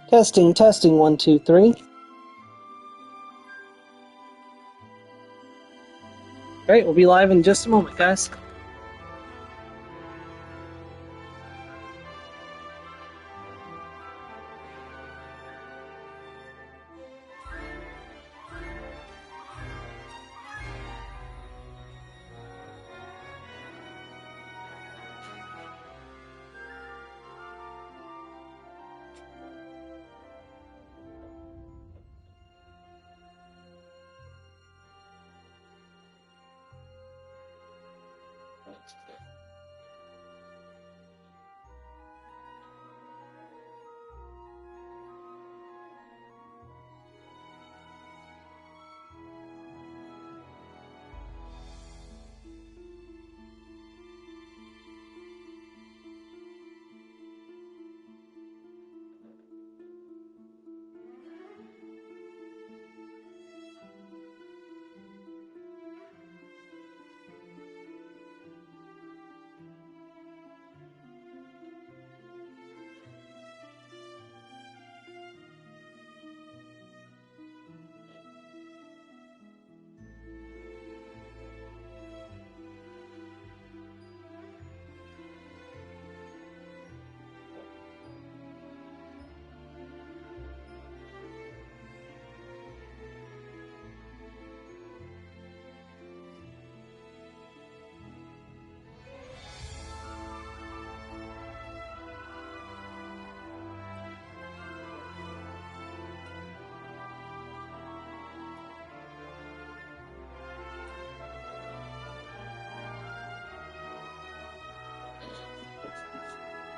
Testing, testing, 1, 2, 3. Alright, we'll be live in just a moment, guys.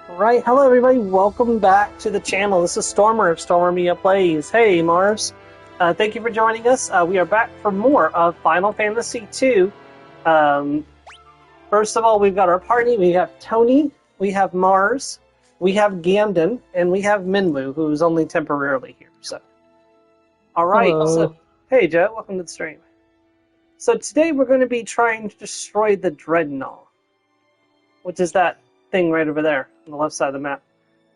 Alright, hello everybody, welcome back to the channel. This is Stormer of Stormer Media Plays. Hey Mars, thank you for joining us. We are back for more of Final Fantasy II. First of all, we've got our party. We have Tony, we have Mars, we have Gamden, and we have Minwu, who's only temporarily here. So, alright, so hey Joe, welcome to the stream. So today we're going to be trying to destroy the Dreadnought, which is that thing right over there on the left side of the map.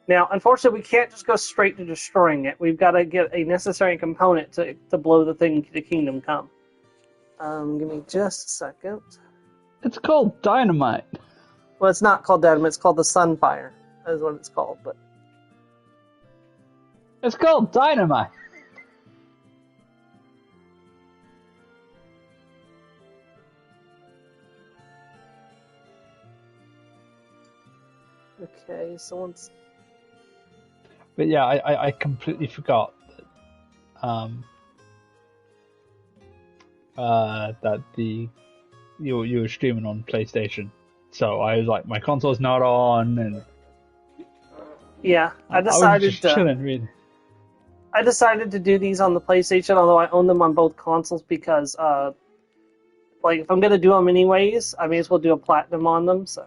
Now, unfortunately, we can't just go straight to destroying it. We've got to get a necessary component to blow the thing to Kingdom Come. Give me just a second. It's called dynamite. Well, it's not called dynamite. It's called the Sunfire. That is what it's called. But it's called dynamite. okay, so once. But yeah, I completely forgot that you were streaming on PlayStation. So I was like, my console's not on, and yeah, I decided I was just chilling, really. I decided to do these on the PlayStation, although I own them on both consoles because, like, if I'm gonna do them anyways, I may as well do a platinum on them. So.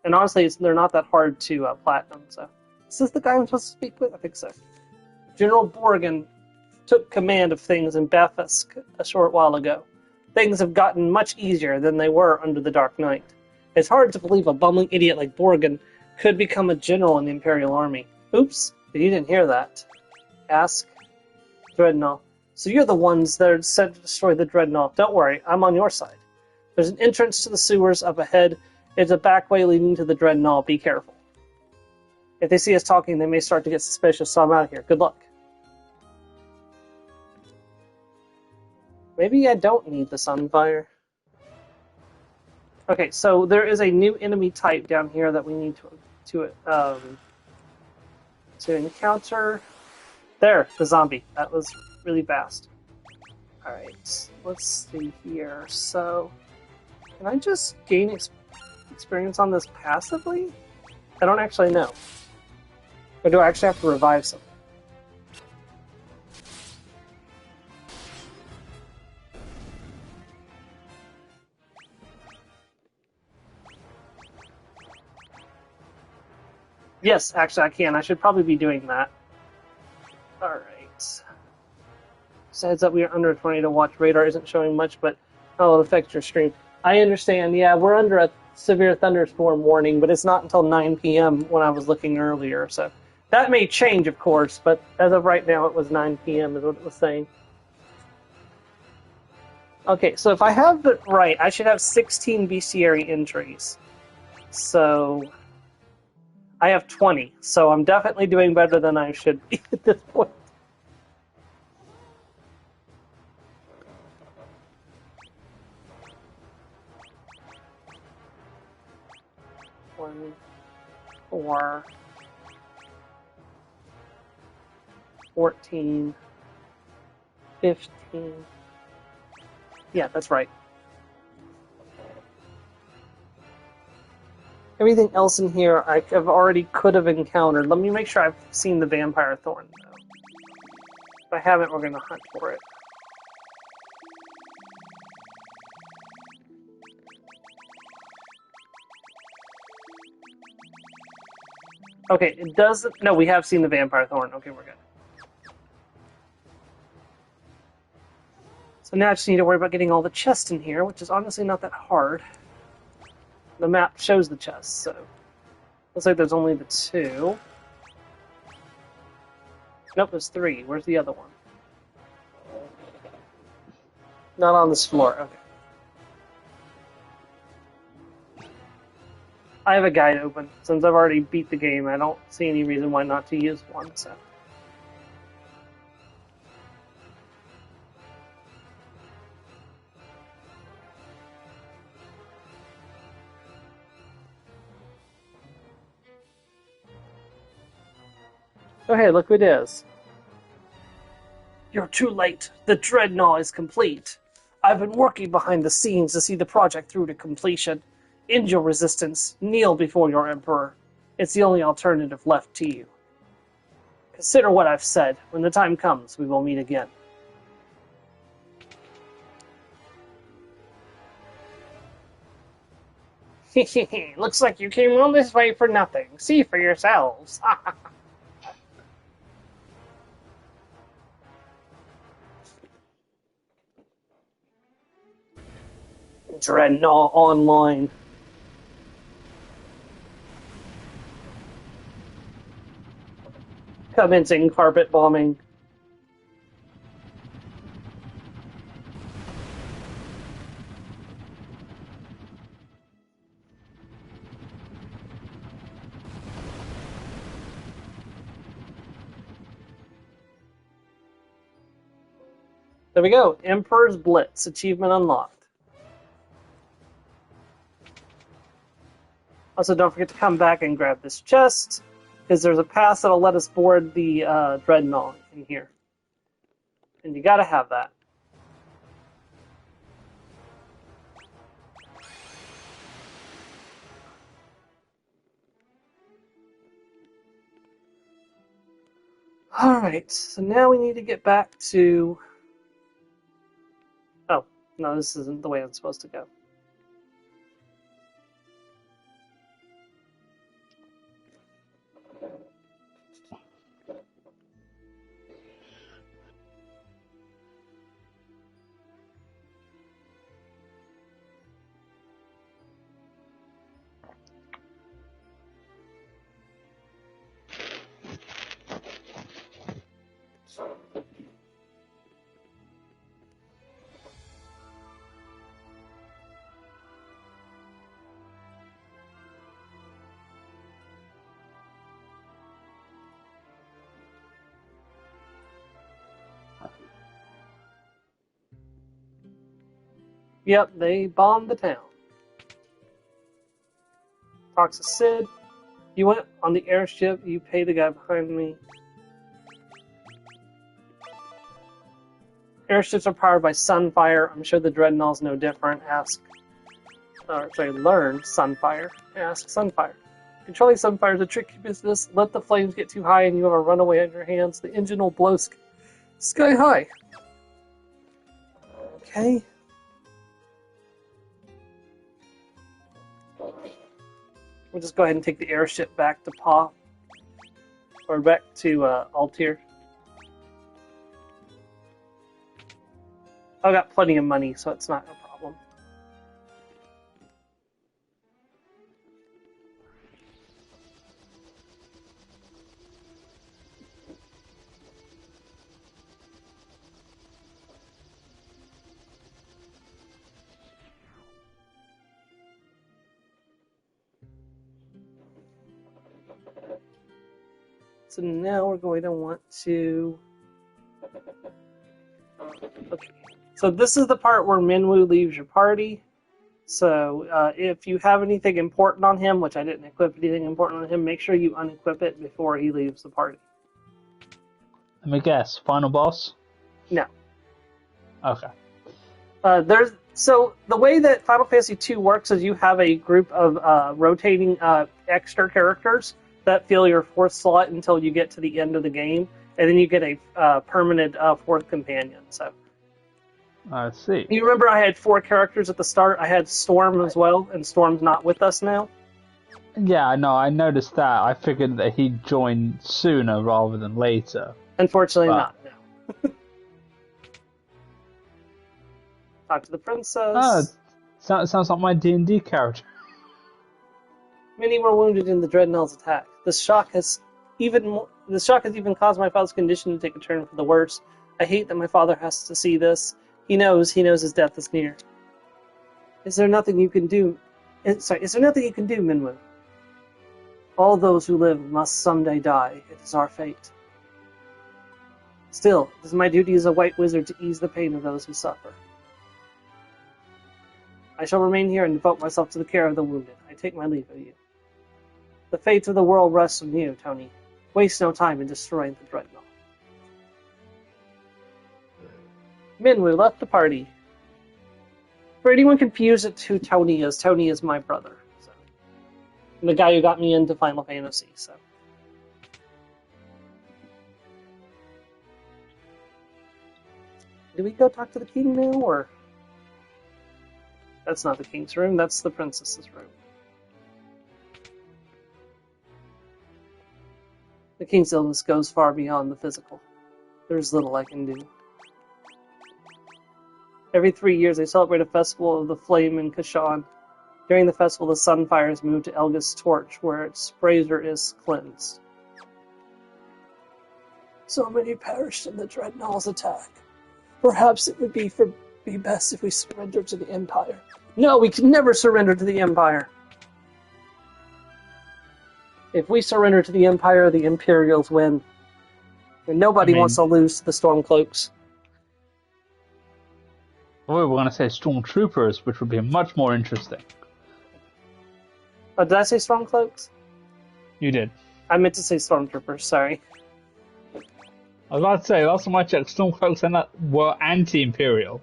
And honestly, they're not that hard to platinum, so... Is this the guy I'm supposed to speak with? I think so. General Borgen took command of things in Bafisk a short while ago. Things have gotten much easier than they were under the Dark Knight. It's hard to believe a bumbling idiot like Borgen could become a general in the Imperial Army. Oops, you didn't hear that. Ask Dreadnought. So you're the ones that are sent to destroy the Dreadnought. Don't worry, I'm on your side. There's an entrance to the sewers up ahead. It's a back way leading to the Dreadnought. Be careful. If they see us talking, they may start to get suspicious, so I'm out of here. Good luck. Maybe I don't need the Sunfire. Okay, so there is a new enemy type down here that we need to encounter. There, the zombie. That was really fast. Alright, let's see here. So, can I just gain experience on this passively? I don't actually know. Or do I actually have to revive something? Yes, actually I can. I should probably be doing that. Alright. Says that we are under a tornado watch. Radar isn't showing much, but it'll affect your stream. I understand. Yeah, we're under a severe thunderstorm warning, but it's not until 9 p.m. when I was looking earlier. So that may change, of course, but as of right now, it was 9 p.m. is what it was saying. Okay, so if I have it right, I should have 16 bestiary entries. So I have 20, so I'm definitely doing better than I should be at this point. One, 4, 14, 15. Yeah, that's right. Everything else in here I have already could have encountered. Let me make sure I've seen the vampire thorn, though. If I haven't, we're going to hunt for it. Okay, it doesn't... No, we have seen the vampire thorn. Okay, we're good. So now I just need to worry about getting all the chests in here, which is honestly not that hard. The map shows the chests, so... Looks like there's only the 2. Nope, there's 3. Where's the other one? Not on this floor, okay. I have a guide open. Since I've already beat the game, I don't see any reason why not to use one, so... Oh hey, look who it is. You're too late. The Dreadnought is complete. I've been working behind the scenes to see the project through to completion. End your resistance. Kneel before your Emperor. It's the only alternative left to you. Consider what I've said. When the time comes, we will meet again. Looks like you came all this way for nothing. See for yourselves. Dreadnought Online. Commencing carpet bombing. There we go. Emperor's Blitz. Achievement unlocked. Also, don't forget to come back and grab this chest, because there's a pass that'll let us board the Dreadnought in here. And you gotta have that. Alright, so now we need to get back to... Oh, no, this isn't the way I'm supposed to go. Yep, they bombed the town. Talks to Sid. You went on the airship, you pay the guy behind me. Airships are powered by Sunfire. I'm sure the Dreadnought's no different. Learn Sunfire. Ask Sunfire. Controlling Sunfire is a tricky business. Let the flames get too high and you have a runaway on your hands. The engine will blow sky high. Okay. We'll just go ahead and take the airship back to Pa. Or back to Altair. I've got plenty of money, so it's not a problem. So now we're going to want to... Okay. So this is the part where Minwoo leaves your party. So if you have anything important on him, which I didn't equip anything important on him, make sure you unequip it before he leaves the party. Let me guess. Final boss? No. Okay. So the way that Final Fantasy II works is you have a group of rotating extra characters that fill your fourth slot until you get to the end of the game, and then you get a permanent fourth companion. So Let's see. you remember I had 4 characters at the start. I had Storm as well, and Storm's not with us now. Yeah, no, I noticed that. I figured that he'd join sooner rather than later. Unfortunately, not. No. Talk to the princess. Sounds like my D&D character. Many were wounded in the Dreadnought's attack. This shock has even caused my father's condition to take a turn for the worse. I hate that my father has to see this. He knows his death is near. Is there nothing you can do? Is there nothing you can do, Minwoo? All those who live must someday die. It is our fate. Still, it is my duty as a white wizard to ease the pain of those who suffer. I shall remain here and devote myself to the care of the wounded. I take my leave of you. The fate of the world rests on you, Tony. Waste no time in destroying the Dreadnought. Minwoo left the party. For anyone confused at who Tony is my brother. So. The guy who got me into Final Fantasy. So. Do we go talk to the king now, or...? That's not the king's room, that's the princess's room. The king's illness goes far beyond the physical. There's little I can do. Every 3 years they celebrate a festival of the flame in Kashan. During the festival, the Sunfire is moved to Elga's torch, where its brazier is cleansed. So many perished in the Dreadnought's attack. Perhaps it would be best if we surrender to the Empire. No, we can never surrender to the Empire. If we surrender to the Empire, the Imperials win. And nobody wants to lose to the Stormcloaks. Well, we're going to say Stormtroopers, which would be much more interesting. Oh, did I say Stormcloaks? You did. I meant to say Stormtroopers, sorry. I was about to say, last time I checked, Stormcloaks were anti-Imperial.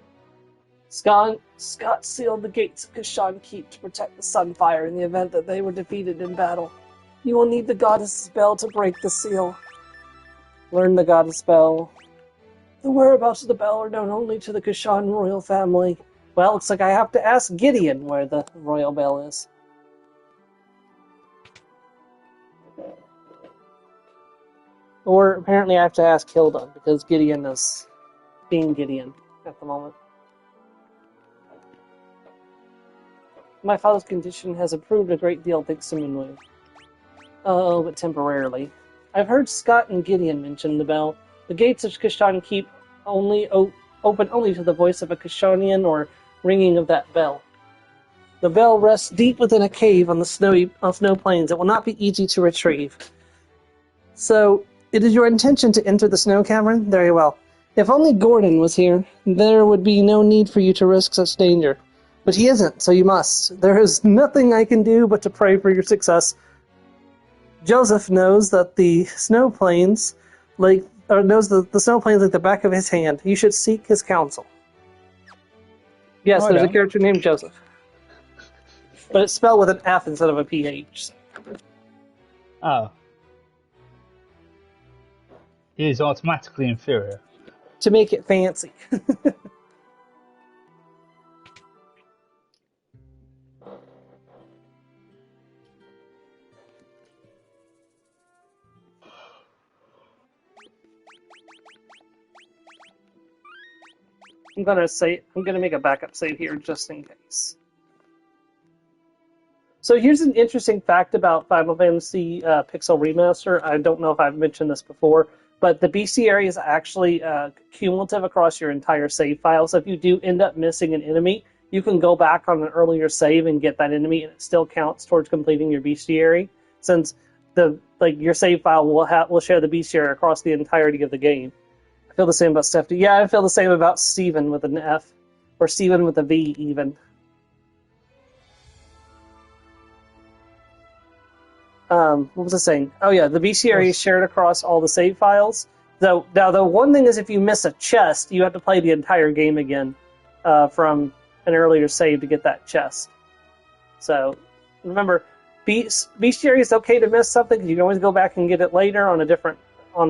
Scott sealed the gates of Kashan Keep to protect the Sunfire in the event that they were defeated in battle. You will need the goddess's spell to break the seal. Learn the goddess spell. The whereabouts of the bell are known only to the Kashan royal family. Well, looks like I have to ask Gideon where the royal bell is. Or apparently I have to ask Hilda, because Gideon is being Gideon at the moment. My father's condition has improved a great deal thanks to Minwoo. Oh, but temporarily. I've heard Scott and Gideon mention the bell. The gates of Kashan Keep open only to the voice of a Kashanian or ringing of that bell. The bell rests deep within a cave on the snow plains. It will not be easy to retrieve. So, it is your intention to enter the snow cavern? Very well. If only Gordon was here, there would be no need for you to risk such danger. But he isn't, so you must. There is nothing I can do but to pray for your success. Joseph knows that the snow plains knows the snow plains like the back of his hand. You should seek his counsel. Yes, there's a character named Joseph. But it's spelled with an F instead of a PH. Oh. He is automatically inferior. To make it fancy. I'm gonna make a backup save here just in case. So here's an interesting fact about Final Fantasy Pixel Remaster. I don't know if I've mentioned this before, but the bestiary is actually cumulative across your entire save file. So if you do end up missing an enemy, you can go back on an earlier save and get that enemy, and it still counts towards completing your bestiary. Since your save file will share the bestiary across the entirety of the game. I feel the same about Stephanie. Yeah, I feel the same about Steven with an F, or Steven with a V even. What was I saying? Oh yeah, the bestiary is shared across all the save files. So now the one thing is, if you miss a chest, you have to play the entire game again from an earlier save to get that chest. So remember, bestiary is okay to miss something because you can always go back and get it later on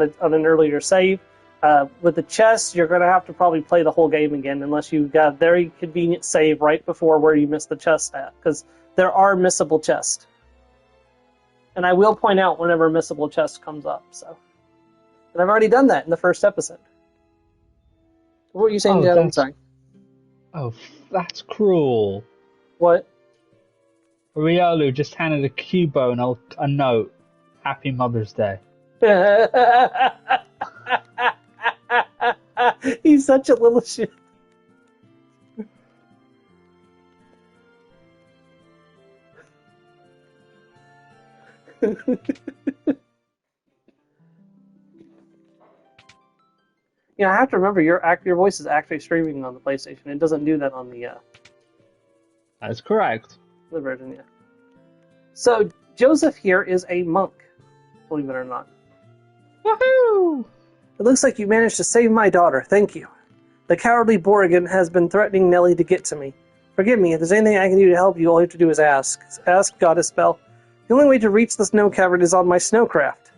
an earlier save. With the chest, you're going to have to probably play the whole game again unless you got a very convenient save right before where you missed the chest at, because there are missable chests. And I will point out whenever a missable chest comes up. So, and I've already done that in the first episode. What were you saying, Dad? I'm sorry. Oh, that's cruel. What? Riolu just handed a Cubone a note. Happy Mother's Day. He's such a little shit. I have to remember your voice is actually streaming on the PlayStation. It doesn't do that on the That is correct. the version, yeah. So Joseph here is a monk, believe it or not. Woohoo! It looks like you managed to save my daughter. Thank you. The cowardly Borrigan has been threatening Nellie to get to me. Forgive me, if there's anything I can do to help you, all you have to do is ask. Ask, Goddess Bell. The only way to reach the snow cavern is on my snowcraft.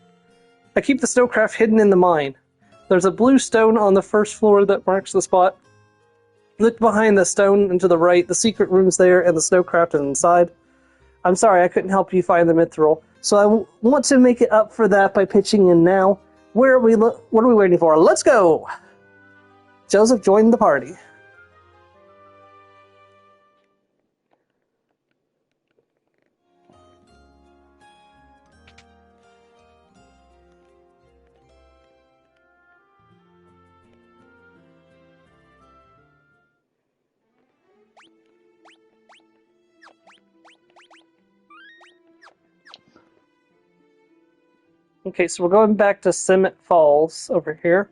I keep the snowcraft hidden in the mine. There's a blue stone on the first floor that marks the spot. Look behind the stone and to the right. The secret room's there, and the snowcraft is inside. I'm sorry I couldn't help you find the mithril, so I want to make it up for that by pitching in now. What are we waiting for? Let's go! Joseph joined the party. Okay, so we're going back to Simmet Falls over here.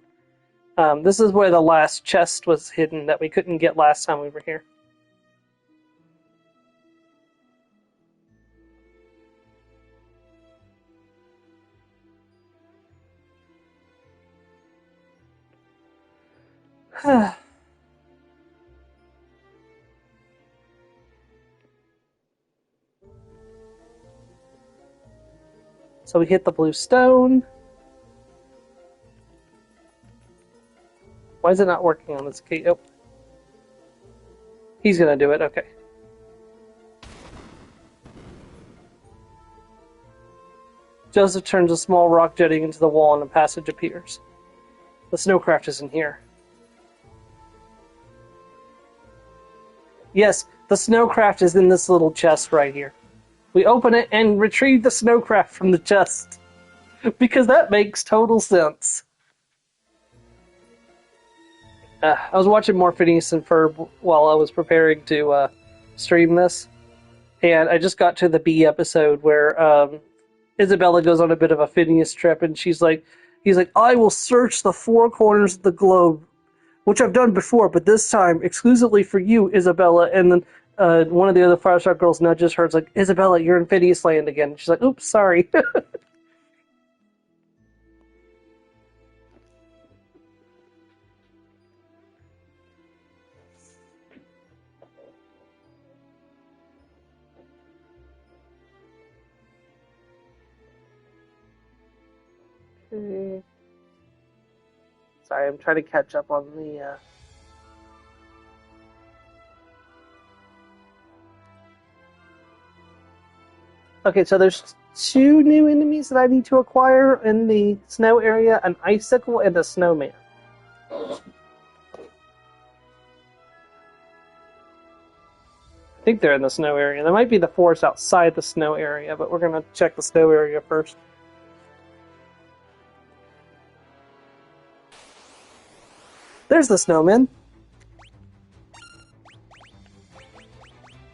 This is where the last chest was hidden that we couldn't get last time we were here. So we hit the blue stone. Why is it not working on this key? Oh. He's gonna do it, okay. Joseph turns a small rock jutting into the wall and a passage appears. The snowcraft is in here. Yes, the snowcraft is in this little chest right here. We open it and retrieve the snowcraft from the chest. Because that makes total sense. I was watching more Phineas and Ferb while I was preparing to stream this. And I just got to the B episode where Isabella goes on a bit of a Phineas trip, and he's like, I will search the four corners of the globe, which I've done before, but this time exclusively for you, Isabella. And then one of the other Firestar girls nudges her. It's like, Isabella, you're in Phineas Land again. She's like, oops, sorry. Okay. Sorry, I'm trying to catch up on the... Okay, so there's two new enemies that I need to acquire in the snow area, an icicle and a snowman. I think they're in the snow area. There might be the forest outside the snow area, but we're going to check the snow area first. There's the snowman.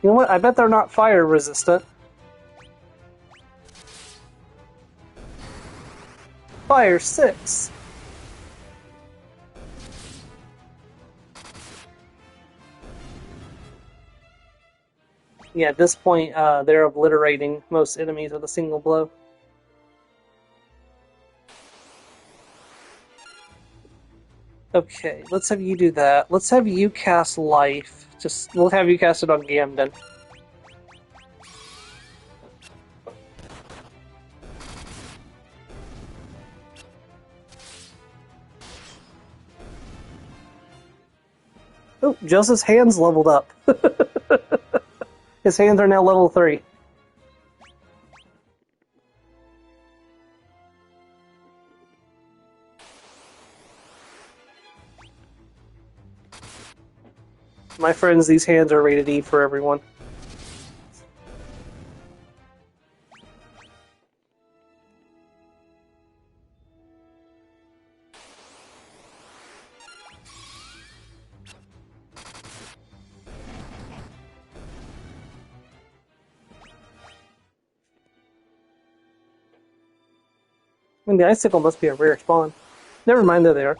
You know what? I bet they're not fire resistant. Sunfire 6. Yeah, at this point, they're obliterating most enemies with a single blow. Okay, let's have you do that. Let's have you cast Life. We'll have you cast it on Gamden. Oh, Joseph's hands leveled up. His hands are now level 3. My friends, these hands are rated E for everyone. I mean, the icicle must be a rare spawn. Never mind, there they are.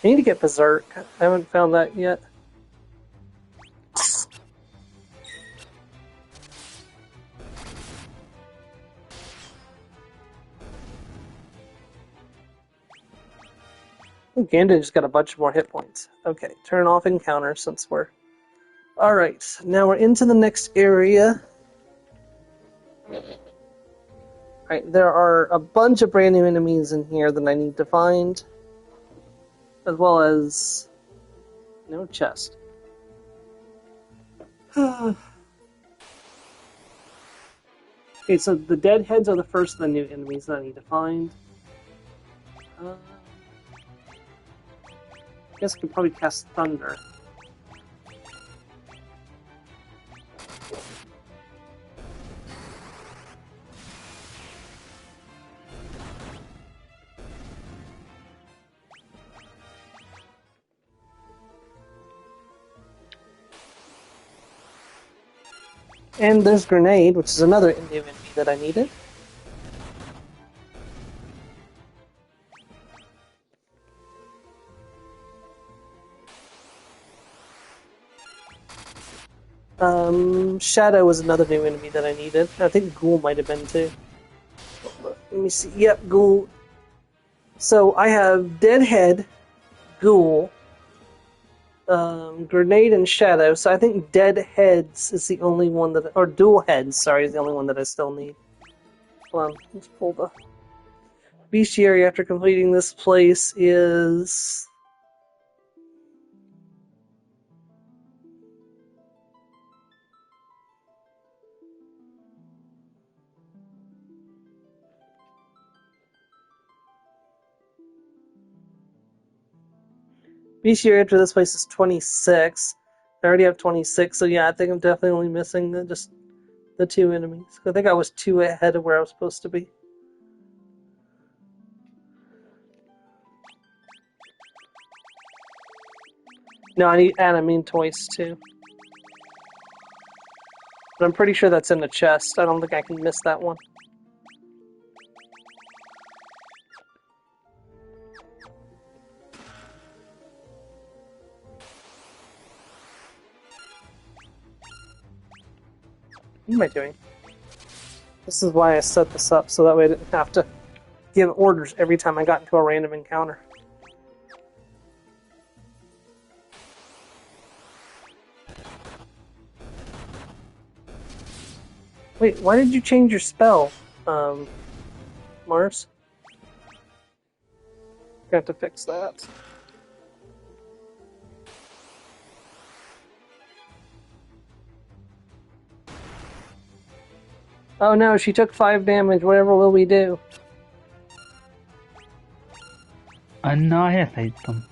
I need to get Berserk. I haven't found that yet. Ooh, Ganda just got a bunch more hit points. Okay, turn off encounter since we're... Alright, now we're into the next area. Alright, there are a bunch of brand new enemies in here that I need to find. As well as... no chest. Okay, so the deadheads are the first of the new enemies that I need to find. I guess I could probably cast Thunder. And there's Grenade, which is another new enemy that I needed. Shadow was another new enemy that I needed. I think Ghoul might have been too. Let me see. Yep, Ghoul. So I have Deadhead, Ghoul, Grenade, and Shadow. So I think Deadheads is the only one that... or Dual Heads, sorry, is the only one that I still need. Hold on, let's pull the... Bestiary after completing this place is... Bestiary after this place is 26. I already have 26, so yeah, I think I'm definitely only missing just the 2 enemies. I think I was 2 ahead of where I was supposed to be. No, I need Adamantoise too. But I'm pretty sure that's in the chest. I don't think I can miss that one. What am I doing? This is why I set this up, so that way I didn't have to give orders every time I got into a random encounter. Wait, why did you change your spell, Mars? Got to fix that. Oh no, she took 5 damage. Whatever will we do? Annihilate them.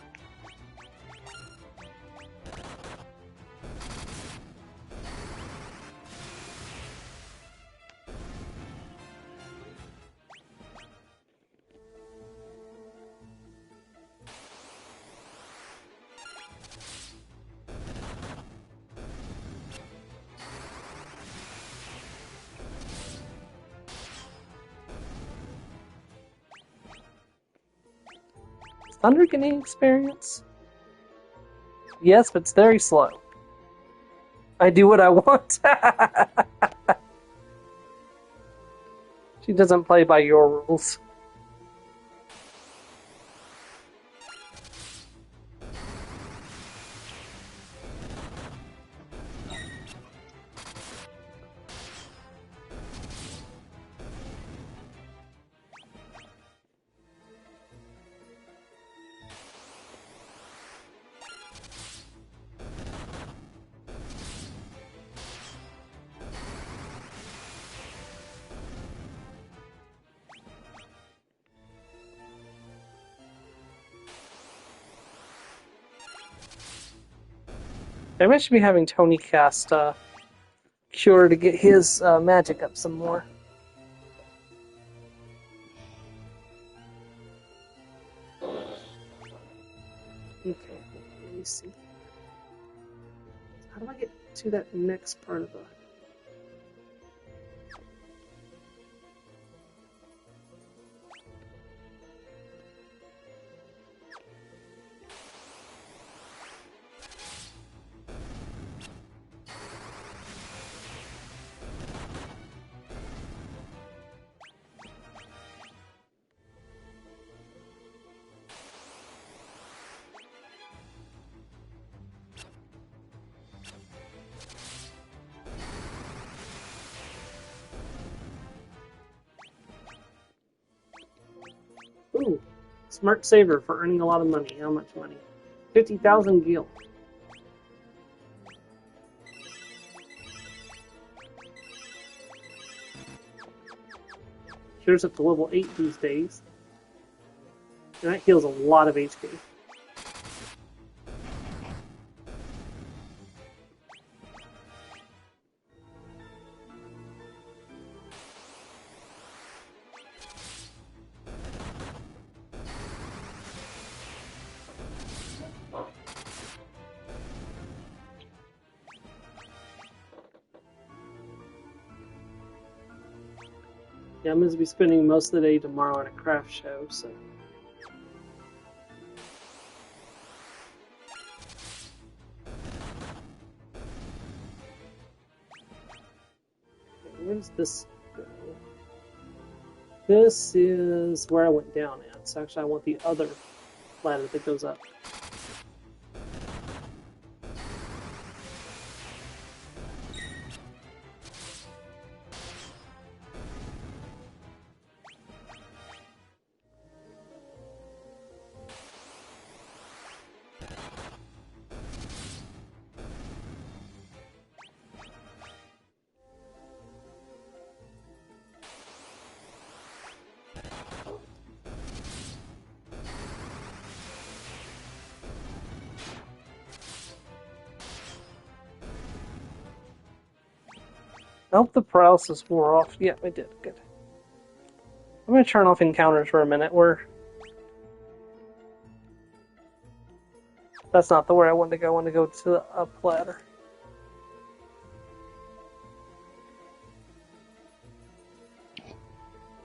Thunder getting experience? Yes, but it's very slow. I do what I want. She doesn't play by your rules. Maybe I should be having Tony cast Cure to get his magic up some more. Okay, let me see. How do I get to that next part of the... Ooh, smart saver for earning a lot of money. How much money? 50,000 gil. Cure's up to level 8 these days. And that heals a lot of HP. Yeah, I'm going to be spending most of the day tomorrow at a craft show, so... Okay, where does this go? This is where I went down at, so actually I want the other ladder that goes up. I hope the paralysis wore off. Yeah, it did. Good. I'm going to turn off encounters for a minute. That's not the way I wanted to go. I want to go to the up ladder.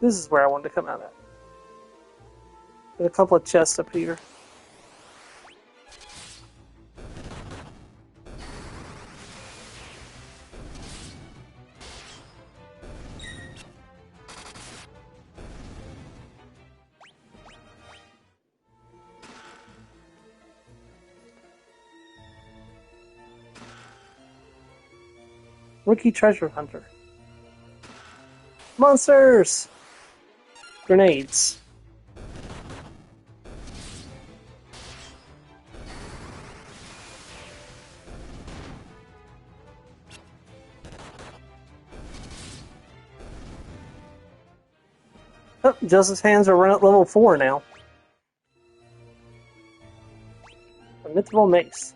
This is where I wanted to come out at. There's a couple of chests up here. Rookie treasure hunter. Monsters! Grenades. Oh, Justice Hands are at level 4 now. A mythical mace.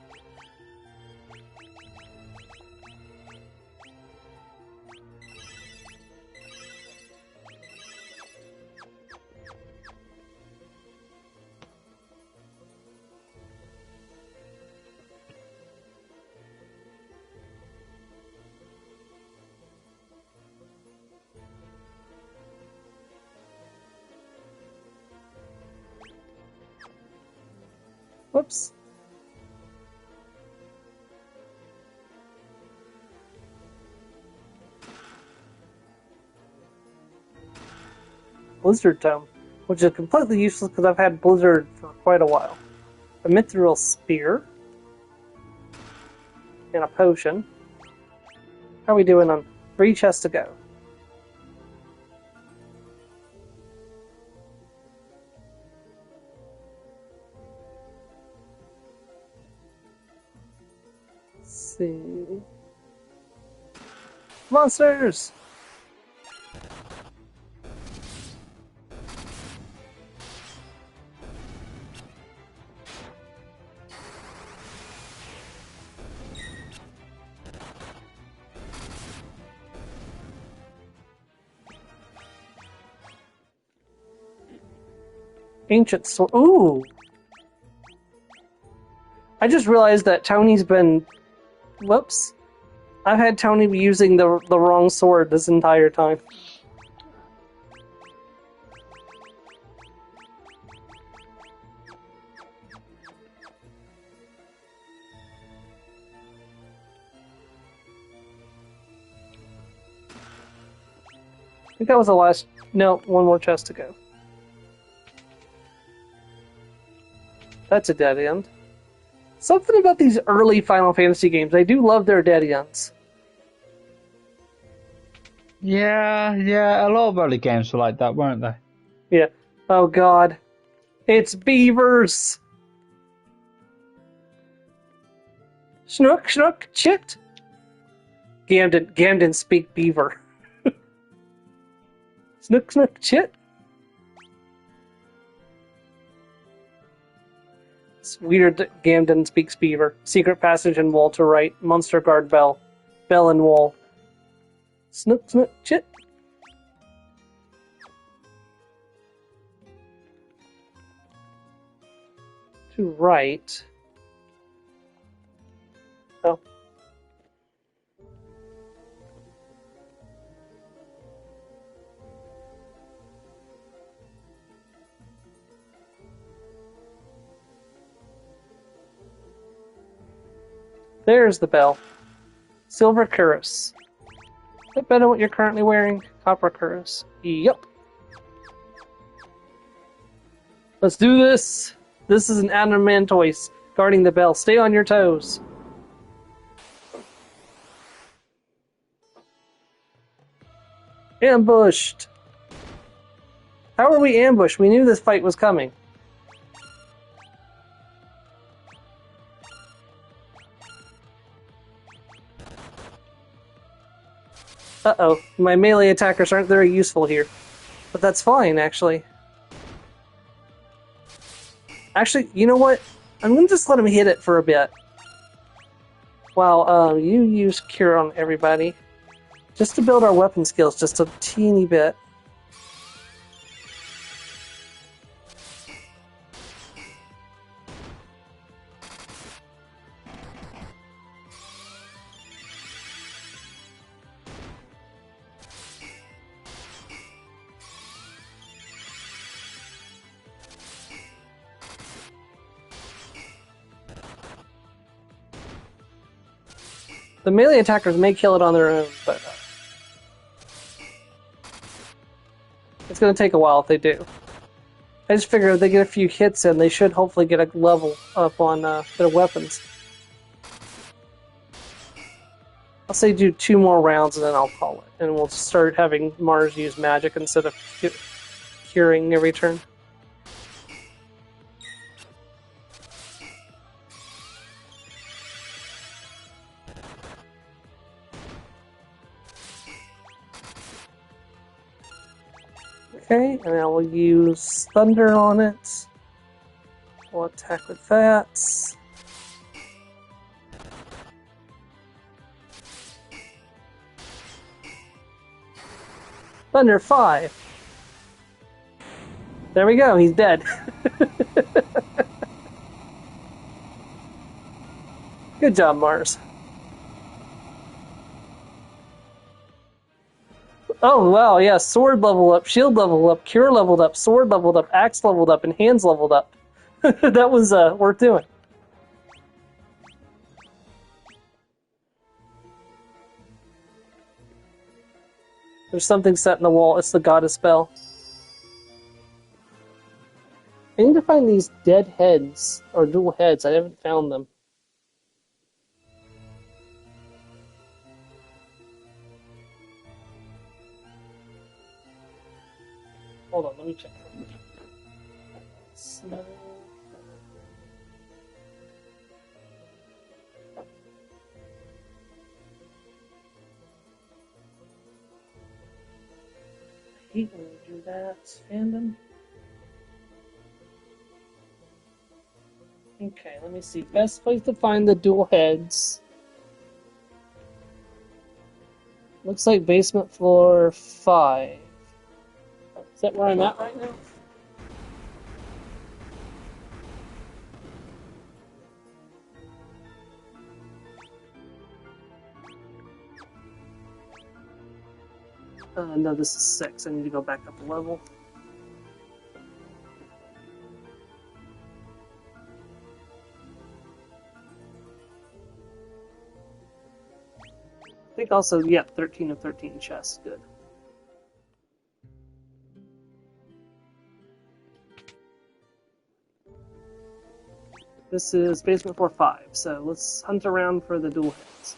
Whoops. Blizzard Tome, which is completely useless because I've had Blizzard for quite a while. A Mithril Spear. And a potion. How are we doing on 3 chests to go? Let's see. Monsters! Ancient sword. Ooh! I just realized that Tony's been... Whoops. I've had Tony be using the wrong sword this entire time. I think that was the last... No, one more chest to go. That's a dead end. Something about these early Final Fantasy games. I do love their dead ends. Yeah, a lot of early games were like that, weren't they? Yeah. Oh god. It's beavers! Snook, snook, chit! Gamden speak beaver. Snook, snook, chit! It's weird that Gamden speaks beaver. Secret passage and wall to right. Monster guard bell. Bell and wall. Snook, snook, chit! To right. Oh. There's the bell. Silver cuirass. Is that better what you're currently wearing? Copper cuirass. Yup. Let's do this! This is an adamantoise guarding the bell. Stay on your toes. Ambushed! How were we ambushed? We knew this fight was coming. Uh-oh, my melee attackers aren't very useful here. But that's fine, actually. Actually, you know what? I'm gonna just let him hit it for a bit. While you use Cure on everybody. Just to build our weapon skills just a teeny bit. The melee attackers may kill it on their own, but it's going to take a while if they do. I just figure if they get a few hits in, they should hopefully get a level up on their weapons. I'll say do 2 more rounds and then I'll call it. And we'll start having Mars use magic instead of curing every turn. Okay, and I will use Thunder on it. We'll attack with that. Thunder 5. There we go, he's dead. Good job, Mars. Oh, wow, yeah, sword level up, shield level up, cure leveled up, sword leveled up, axe leveled up, and hands leveled up. That was worth doing. There's something set in the wall. It's the goddess bell. I need to find these dead heads, or dual heads. I haven't found them. Hold on, let me check. So... I hate when you do that, fandom. Okay, let me see. Best place to find the dual heads. Looks like basement floor 5. Is that where I'm at right now? No, this is 6. I need to go back up a level. I think also, yeah, 13 of 13 chests. Good. This is basement floor 5, so let's hunt around for the dual heads.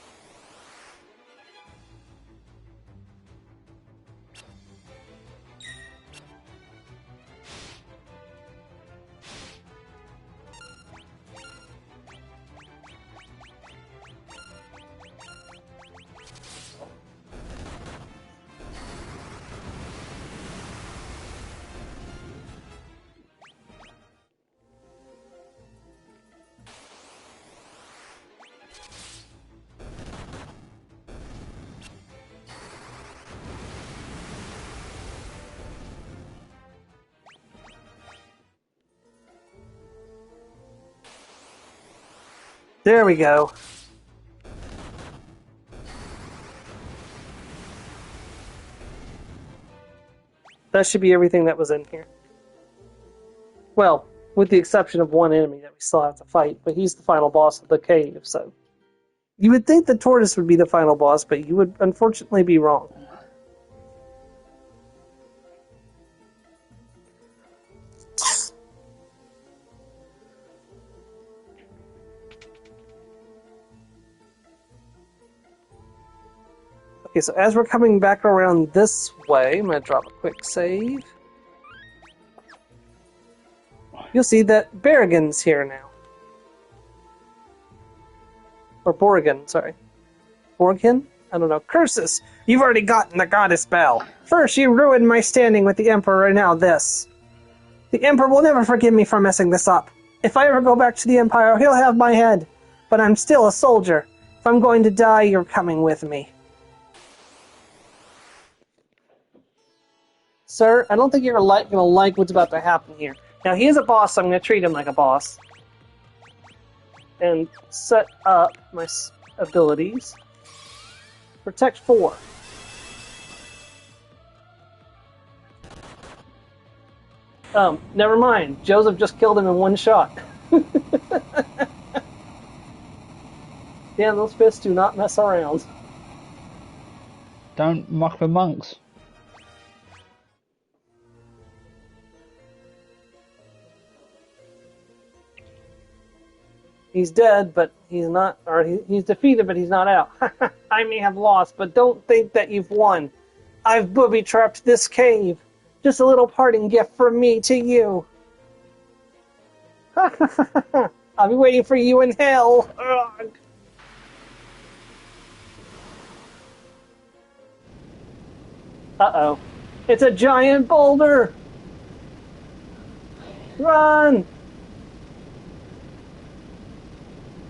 There we go. That should be everything that was in here. Well, with the exception of one enemy that we still have to fight, but he's the final boss of the cave, so... You would think the tortoise would be the final boss, but you would unfortunately be wrong. Okay, so as we're coming back around this way, I'm going to drop a quick save. You'll see that Berrigan's here now. Or Borrigan, sorry. Borghin? I don't know. Curses! You've already gotten the goddess bell. First you ruined my standing with the Emperor, and now this. The Emperor will never forgive me for messing this up. If I ever go back to the Empire, he'll have my head. But I'm still a soldier. If I'm going to die, you're coming with me. Sir, I don't think you're going to like what's about to happen here. Now, he is a boss, so I'm going to treat him like a boss. And set up my abilities. Protect 4. Never mind. Joseph just killed him in one shot. Damn, those fists do not mess around. Don't mock the monks. He's dead, but he's not, or he's defeated, but he's not out. I may have lost, but don't think that you've won. I've booby-trapped this cave. Just a little parting gift from me to you. I'll be waiting for you in hell. Ugh. Uh-oh. It's a giant boulder! Run!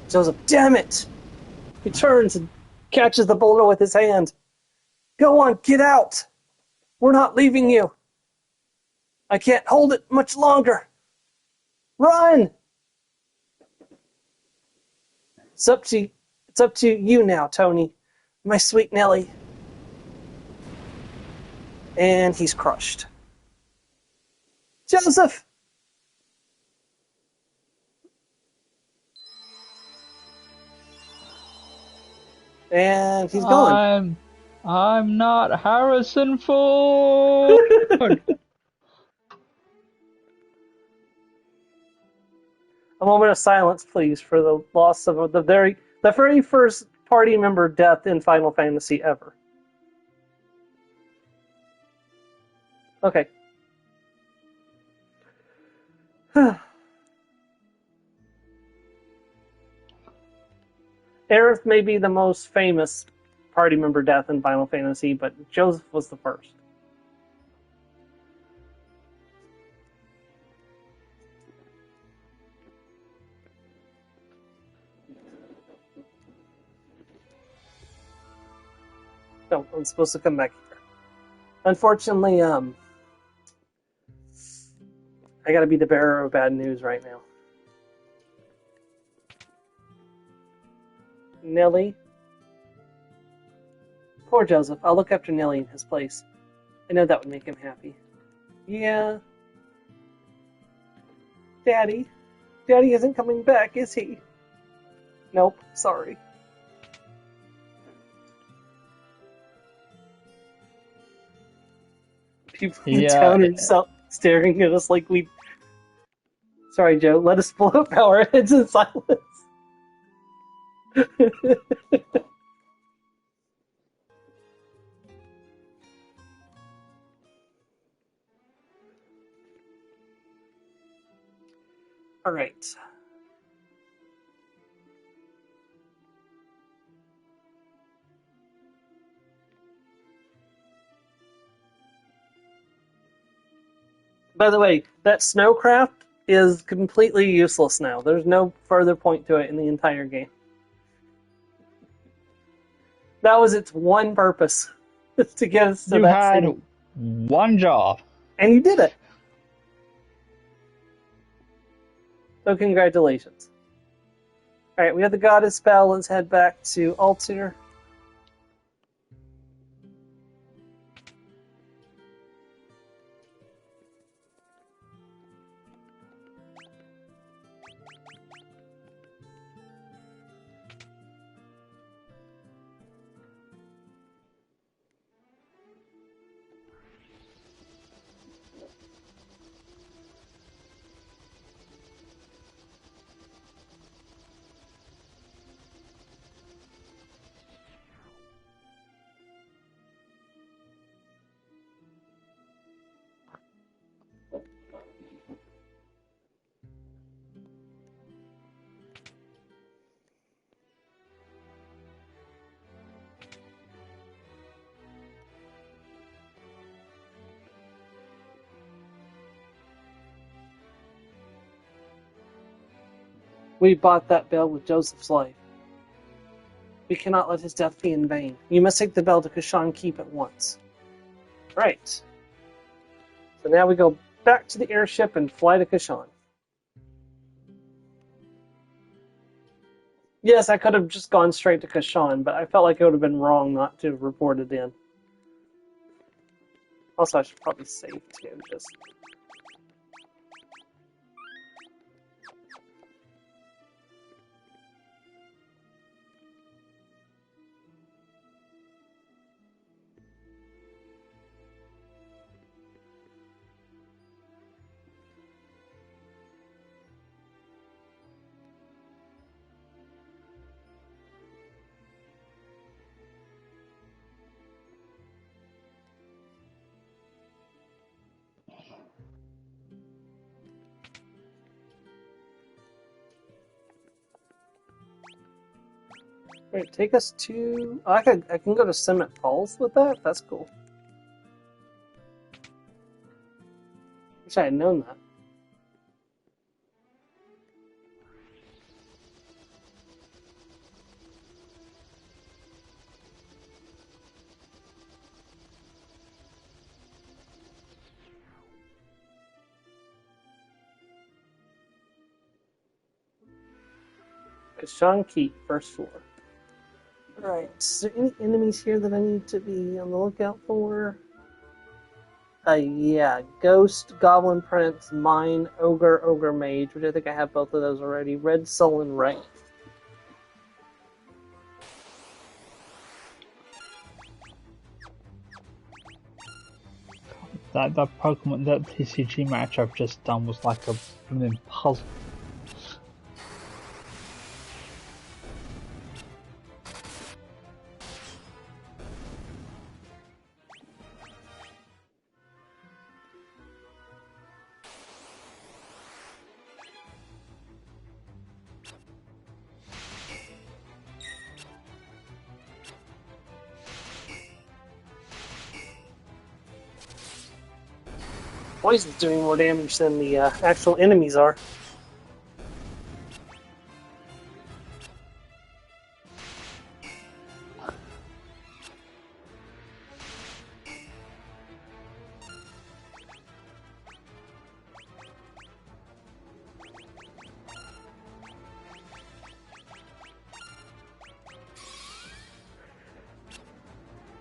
Joseph, damn it! He turns and catches the boulder with his hand. Go on, get out! We're not leaving you. I can't hold it much longer. Run! It's up to you now, Tony. My sweet Nelly. And he's crushed. Joseph! And he's gone. I'm not Harrison Ford. A moment of silence, please, for the loss of the very first party member death in Final Fantasy ever. Okay. Aerith may be the most famous party member death in Final Fantasy, but Joseph was the first. No, I'm supposed to come back here. Unfortunately, I gotta be the bearer of bad news right now. Nelly? Poor Joseph. I'll look after Nelly in his place. I know that would make him happy. Yeah. Daddy? Daddy isn't coming back, is he? Nope, sorry. People in the town are staring at us like we... Sorry, Joe. Let us blow up our heads in silence. All right. By the way, that snowcraft is completely useless now. There's no further point to it in the entire game. That was its one purpose, to get us to that had scene. One job. And you did it. So congratulations. Alright, we have the goddess spell. Let's head back to Altair. We bought that bell with Joseph's life. We cannot let his death be in vain. You must take the bell to Kashan Keep at once. Right. So now we go back to the airship and fly to Kashan. Yes, I could have just gone straight to Kashan, but I felt like it would have been wrong not to have reported in. Also, I should probably save too, just... Wait, take us to... Oh, I can go to Cement Falls with that? That's cool. Wish I had known that. Kashan Keep, first floor. Alright, is there any enemies here that I need to be on the lookout for? Yeah. Ghost, Goblin Prince, Mine, Ogre, Ogre Mage, which I think I have both of those already. Red Sullen Wraith. That Pokemon, that TCG match I've just done was like a blooming puzzle. Poison's doing more damage than the actual enemies are.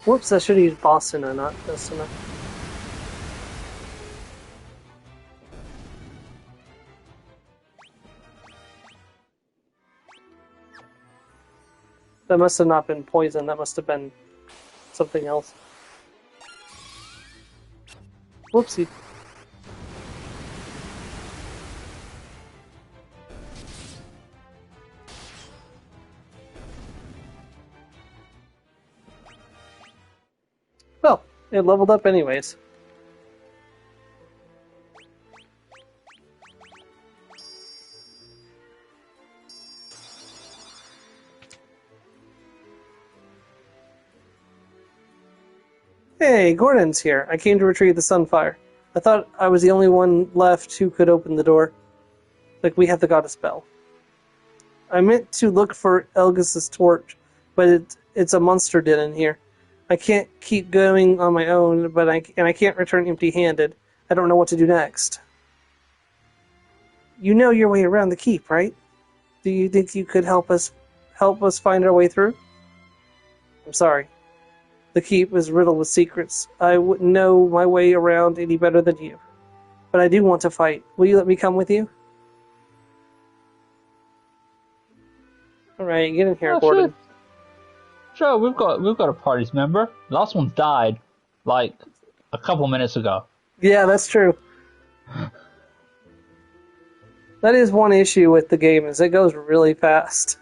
Whoops, I should have used Boston and not this enough. That must have not been poison, that must have been something else. Whoopsie. Well, it leveled up anyways. Hey, Gordon's here. I came to retrieve the Sunfire. I thought I was the only one left who could open the door. Like, we have the goddess bell. I meant to look for Elgis's torch, but it's a monster den in here. I can't keep going on my own, but I can't return empty-handed. I don't know what to do next. You know your way around the keep, right? Do you think you could help us find our way through? I'm sorry. The keep is riddled with secrets. I wouldn't know my way around any better than you. But I do want to fight. Will you let me come with you? Alright, get in here, Gordon. Sure, we've got a party's member. Last one died, like, a couple minutes ago. Yeah, that's true. That is one issue with the game, is it goes really fast.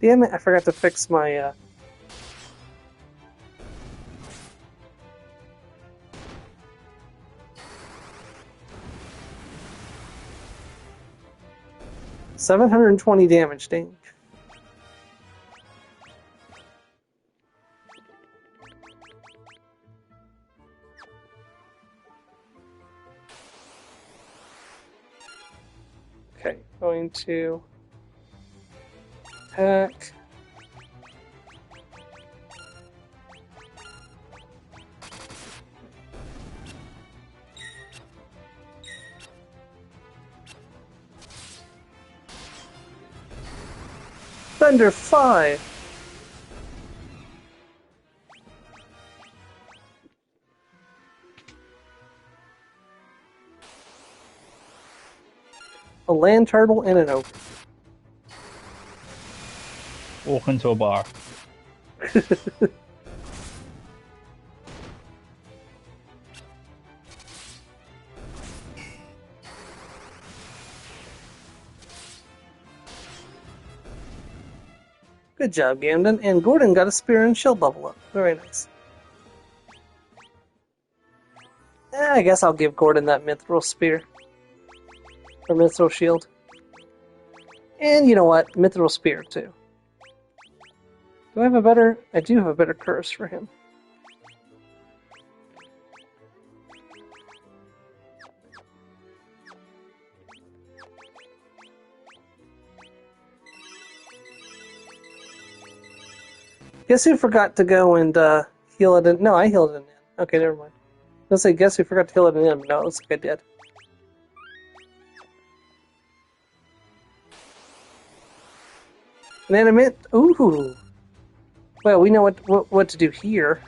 Damn it, I forgot to fix my, $720 damage, dang. Okay, going to attack. Thunder 5. A land turtle and an ogre. Walk into a bar. Good job, Gamden. And Gordon got a spear and shield level up. Very nice. I guess I'll give Gordon that mithril spear. Or mithril shield. And you know what? Mithril spear, too. Do I have a better... I do have a better curse for him. Guess who forgot to go and heal it in... No, I healed it in. Okay, never mind. Let's say, guess who forgot to heal it in. No, it looks like I did. An animate? Ooh. Well, we know what to do here.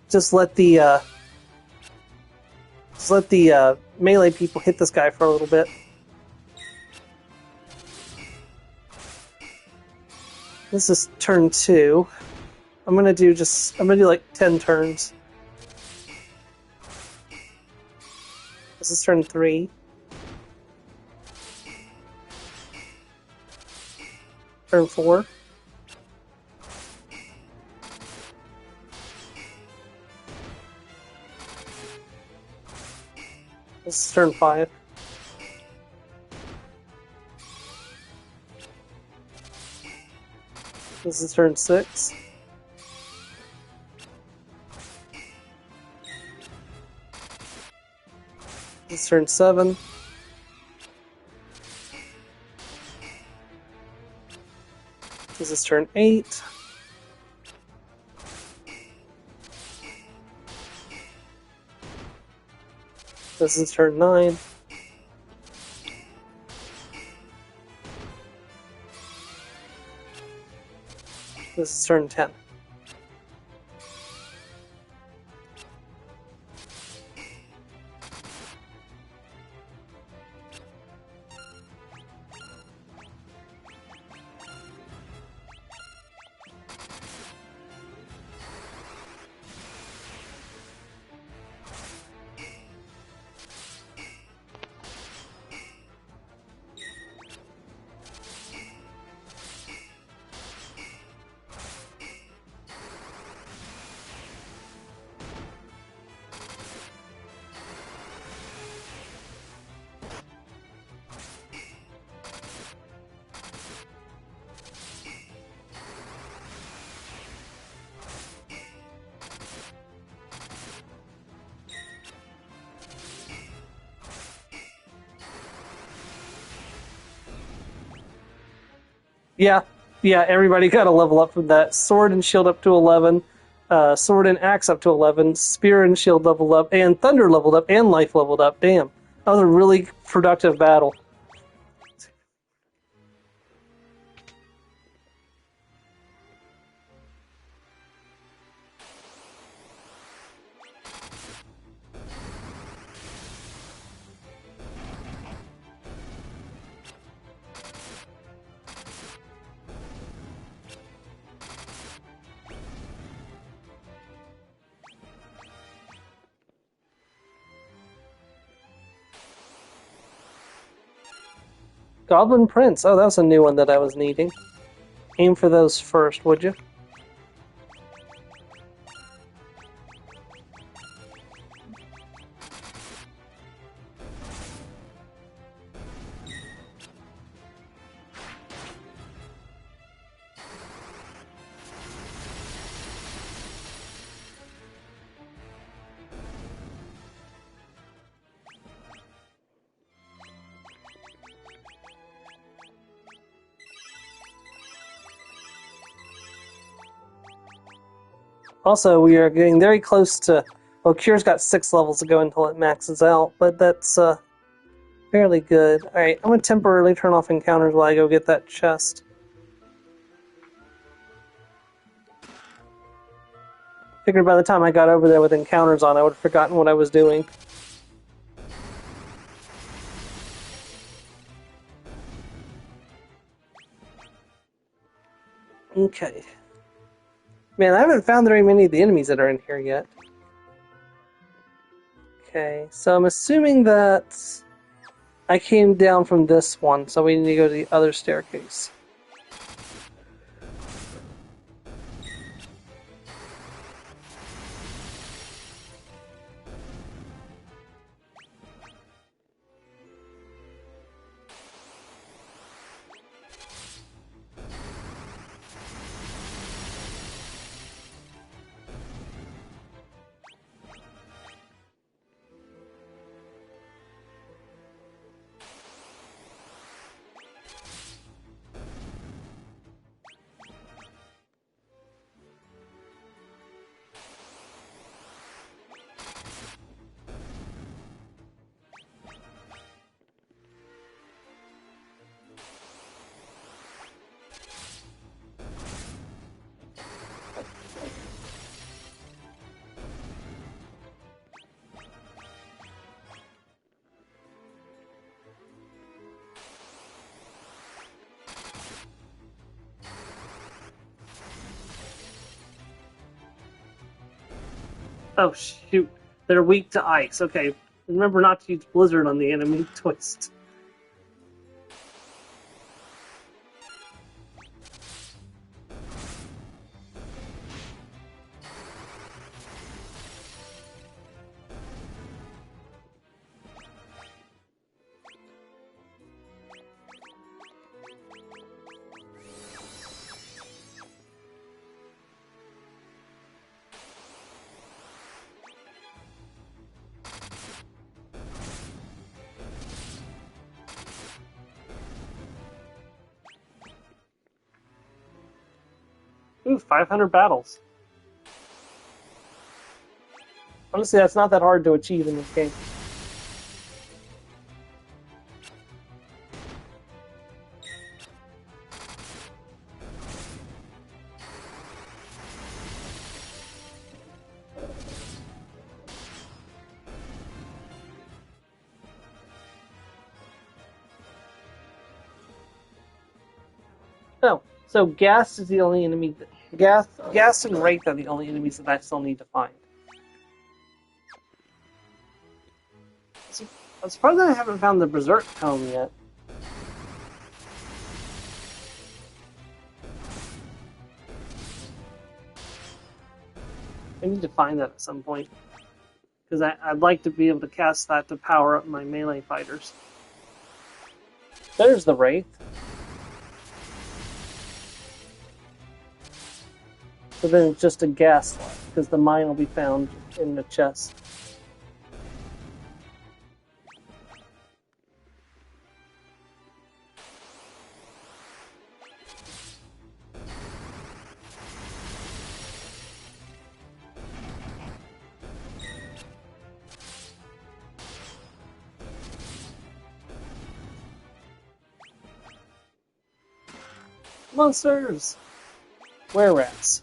Just let the melee people hit this guy for a little bit. This is turn 2. I'm gonna do like 10 turns. This is turn 3. Turn 4. This is turn 5. This is turn 6. This is turn 7. This is turn 8. This is turn 9. This is turn 10. Yeah, everybody got a level up from that. Sword and shield up to 11, sword and axe up to 11, spear and shield leveled up, and thunder leveled up, and life leveled up. Damn, that was a really productive battle. Goblin Prince. Oh, that was a new one that I was needing. Aim for those first, would you? Also, we are getting very close to... Well, Cure's got 6 levels to go until it maxes out, but that's fairly good. Alright, I'm going to temporarily turn off encounters while I go get that chest. Figured by the time I got over there with encounters on, I would have forgotten what I was doing. Okay. Man, I haven't found very many of the enemies that are in here yet. Okay, so I'm assuming that I came down from this one, so we need to go to the other staircase. Oh, shoot. They're weak to ice. Okay. Remember not to use Blizzard on the enemy twist. Ooh, 500 battles. Honestly, that's not that hard to achieve in this game. Oh, so Gas is the only enemy. Gas and Wraith are the only enemies that I still need to find. I'm surprised I haven't found the Berserk Tome yet. I need to find that at some point. Because I'd like to be able to cast that to power up my melee fighters. There's the Wraith. So then it's just a gas left, because the mine will be found in the chest. Monsters! Were-rats.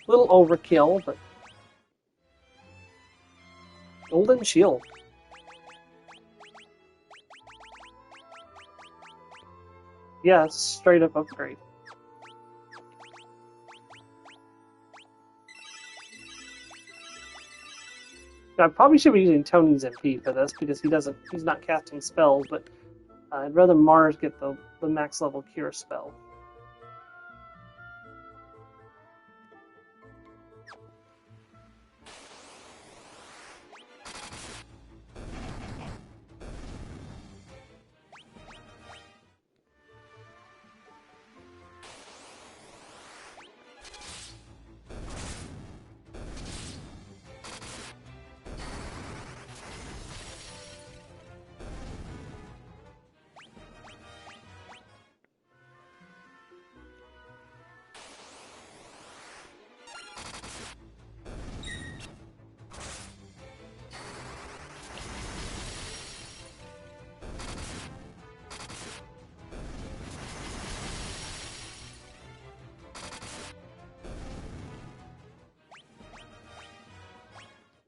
Little overkill, but golden shield. Yeah, straight up upgrade. I probably should be using Tony's MP for this because he's not casting spells, but I'd rather Mars get the max level cure spell.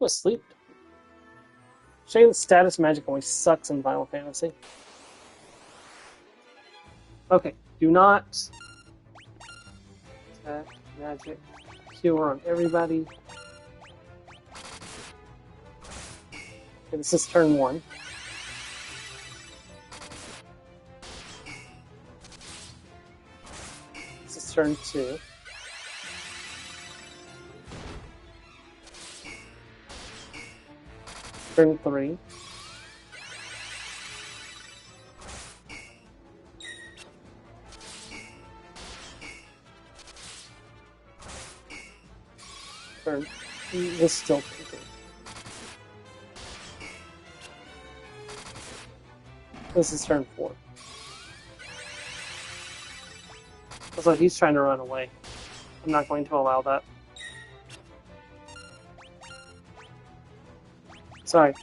Asleep. Shame that status magic always sucks in Final Fantasy. Okay, do not attack magic cure on everybody. Okay, this is turn 1. This is turn 2. Turn 3. Turn. This still turn 3. This is turn 4. So he's trying to run away. I'm not going to allow that. Sorry.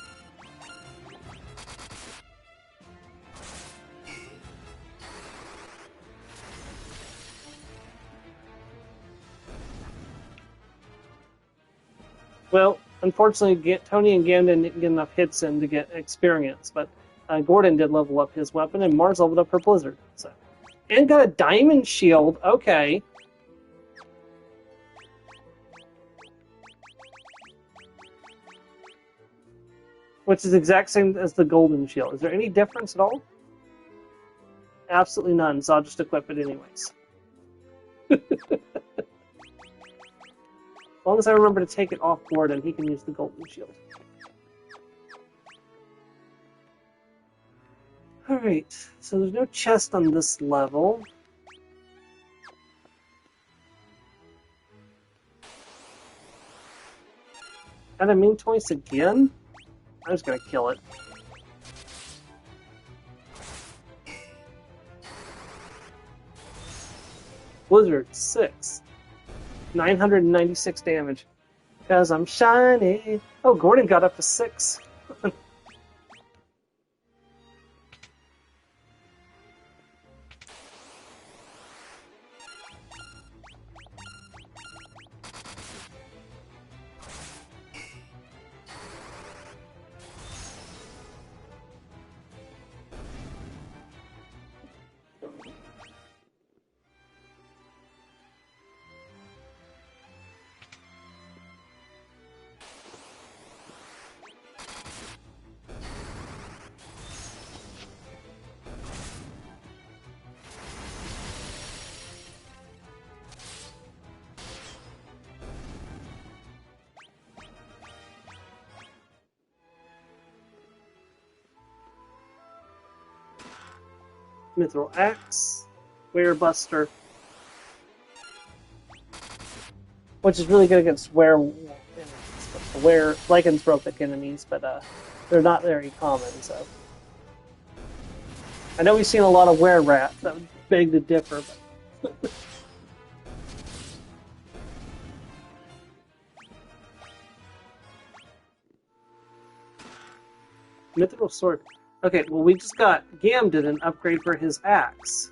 Well, Unfortunately, Tony and Gamden didn't get enough hits in to get experience, but Gordon did level up his weapon, and Mars leveled up her Blizzard. So, and got a diamond shield. Okay. Which is the exact same as the golden shield. Is there any difference at all? Absolutely none, so I'll just equip it anyways. As long as I remember to take it off board, and he can use the golden shield. Alright, so there's no chest on this level. And I mean twice again? I'm just gonna kill it. Blizzard 6. 996 damage. Because I'm shiny. Oh, Gordon got up to 6. Mithril Axe, Werebuster, which is really good against were enemies, but the were lycanthropic enemies, but they're not very common. So I know we've seen a lot of were rats. That would beg to differ, but Mithril Sword. Okay, well, we just got Gamden an upgrade for his axe.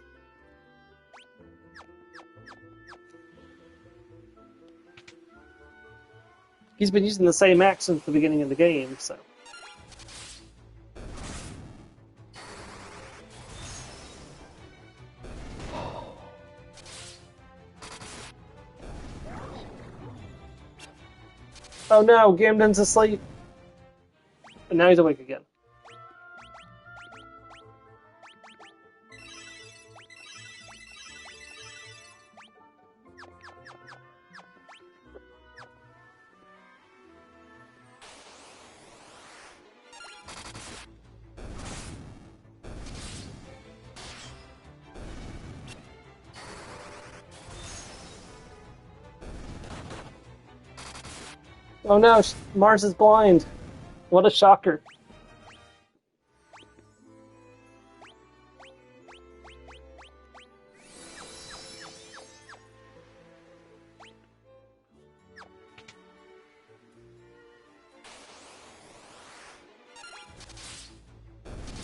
He's been using the same axe since the beginning of the game, so. Oh no, Gamden's asleep. And now he's awake again. Oh no, Mars is blind. What a shocker.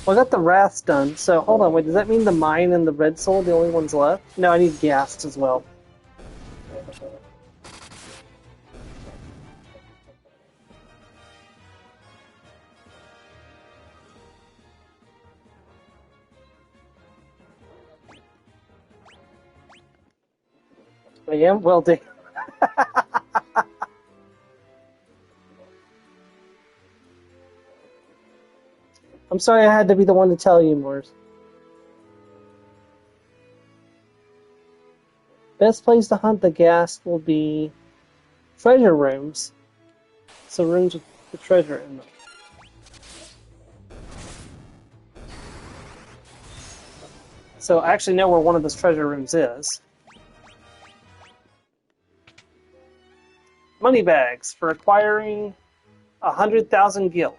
Well, I got the Wraths done, so hold on, wait, does that mean the Mine and the Red Soul are the only ones left? No, I need Ghast as well. I am? Well, damn. I'm sorry I had to be the one to tell you, Morse. Best place to hunt the Ghast will be treasure rooms. So rooms with the treasure in them. So I actually know where one of those treasure rooms is. Money bags for acquiring 100,000 gil.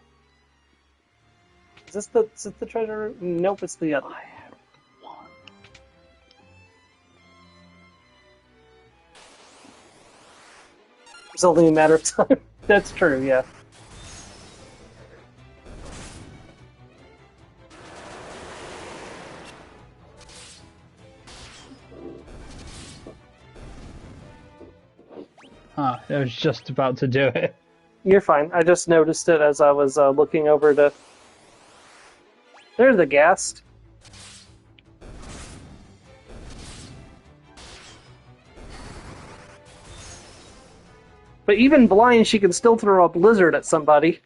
Is this the treasure room? Nope, it's the other. I have one. It's only a matter of time. That's true, yeah. Ah, I was just about to do it. You're fine. I just noticed it as I was looking over to... There's the ghast. But even blind, she can still throw a blizzard at somebody.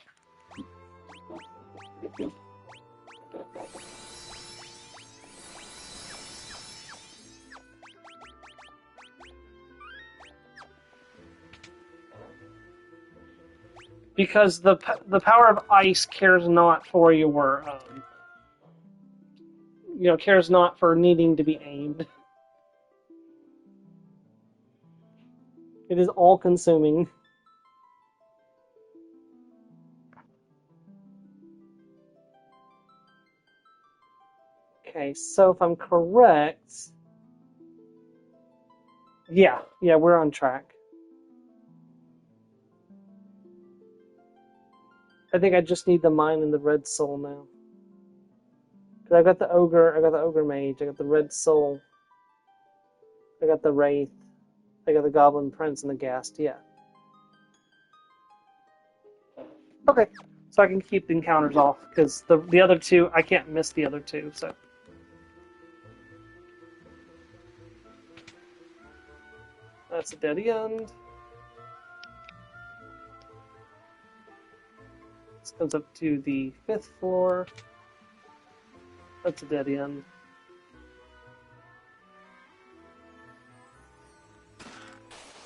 Because the power of ice cares not for your, cares not for needing to be aimed. It is all-consuming. Okay, so if I'm correct... Yeah, we're on track. I think I just need the mine and the red soul now. Because I got the ogre mage, I got the red soul, I got the wraith, I got the goblin prince and the ghast, yeah. Okay, so I can keep the encounters off, because the other two, I can't miss the other two, so. That's a dead end. This comes up to the 5th floor. That's a dead end.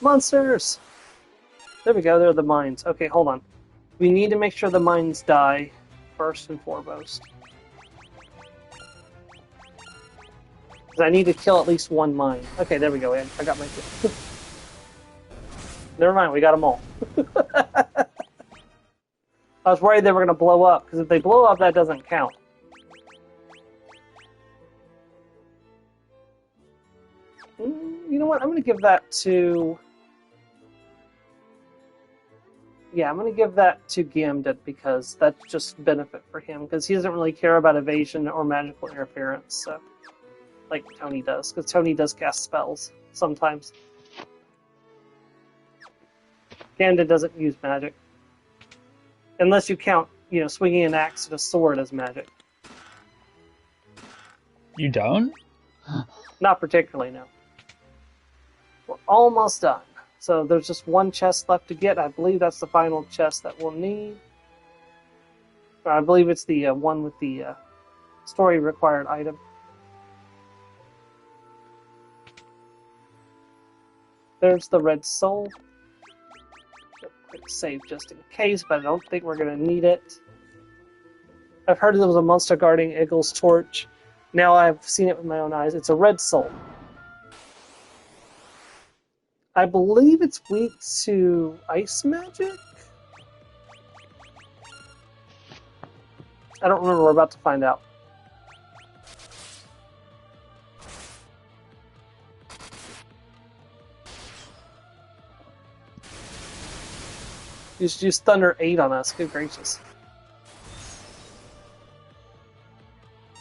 Monsters! There we go, they're the mines. Okay, hold on. We need to make sure the mines die first and foremost. Because I need to kill at least one mine. Okay, there we go, Ed. I got my kill. Never mind, we got them all. I was worried they were going to blow up, because if they blow up, that doesn't count. You know what? I'm going to give that to... Yeah, I'm going to give that to Gambit, because that's just benefit for him, because he doesn't really care about evasion or magical interference, so... Like Tony does, because Tony does cast spells, sometimes. Gambit doesn't use magic. Unless you count, swinging an axe and a sword as magic. You don't? Not particularly, no. We're almost done. So there's just one chest left to get. I believe that's the final chest that we'll need. Or I believe it's the one with the story required item. There's the red soul. Quick save just in case, but I don't think we're going to need it. I've heard there was a monster guarding Eagle's torch. Now I've seen it with my own eyes. It's a red soul. I believe it's weak to ice magic? I don't remember. We're about to find out. You should use Thunder 8 on us. Good gracious.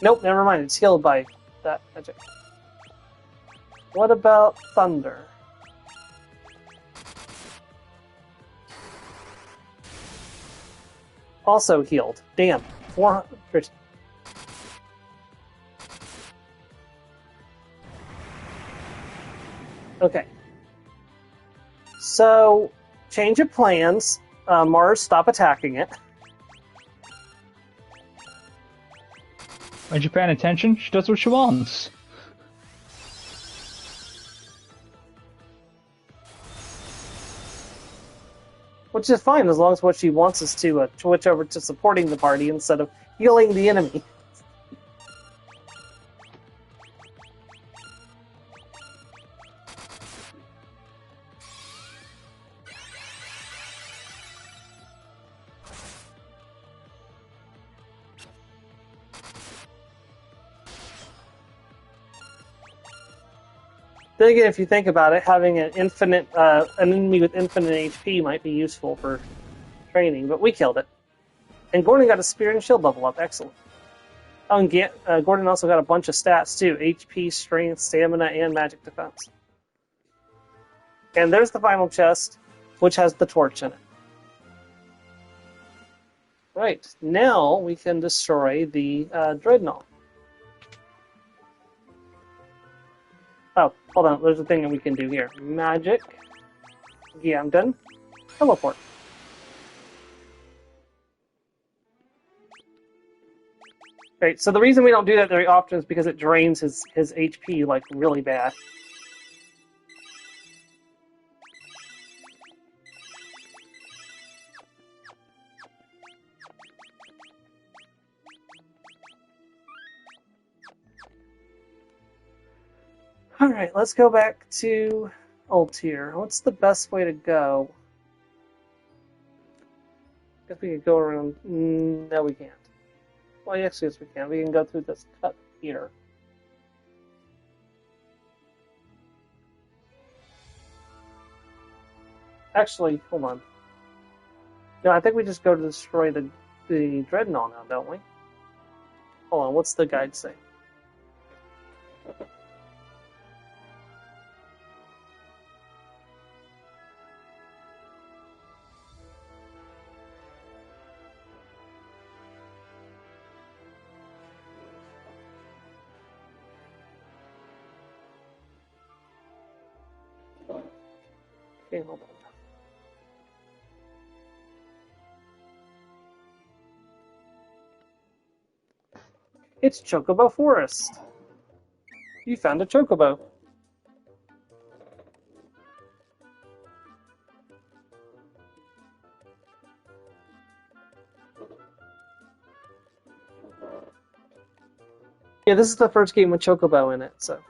Nope, never mind. It's healed by that magic. What about Thunder? Also healed. Damn. 400. Okay. So, change of plans. Mars, stop attacking it. Aren't you paying attention? She does what she wants. Which is fine, as long as what she wants is to switch over to supporting the party instead of healing the enemy. Then again, if you think about it, having an enemy with infinite HP might be useful for training, but we killed it. And Gordon got a spear and shield level up, excellent. Oh, and Gordon also got a bunch of stats too, HP, strength, stamina, and magic defense. And there's the final chest, which has the torch in it. Right, now we can destroy the Dreadnought. Oh, hold on, there's a thing that we can do here. Magic. Yeah, I'm done. Teleport. Right, so the reason we don't do that very often is because it drains his HP, like, really bad. Alright, let's go back to Altair. What's the best way to go? Guess we could go around... No, we can't. Well, yes, we can. We can go through this cut here. Actually, hold on. No, I think we just go to destroy the Dreadnought now, don't we? Hold on, what's the guide say? Okay, hold on. It's Chocobo Forest. You found a Chocobo. Yeah, this is the first game with Chocobo in it, so.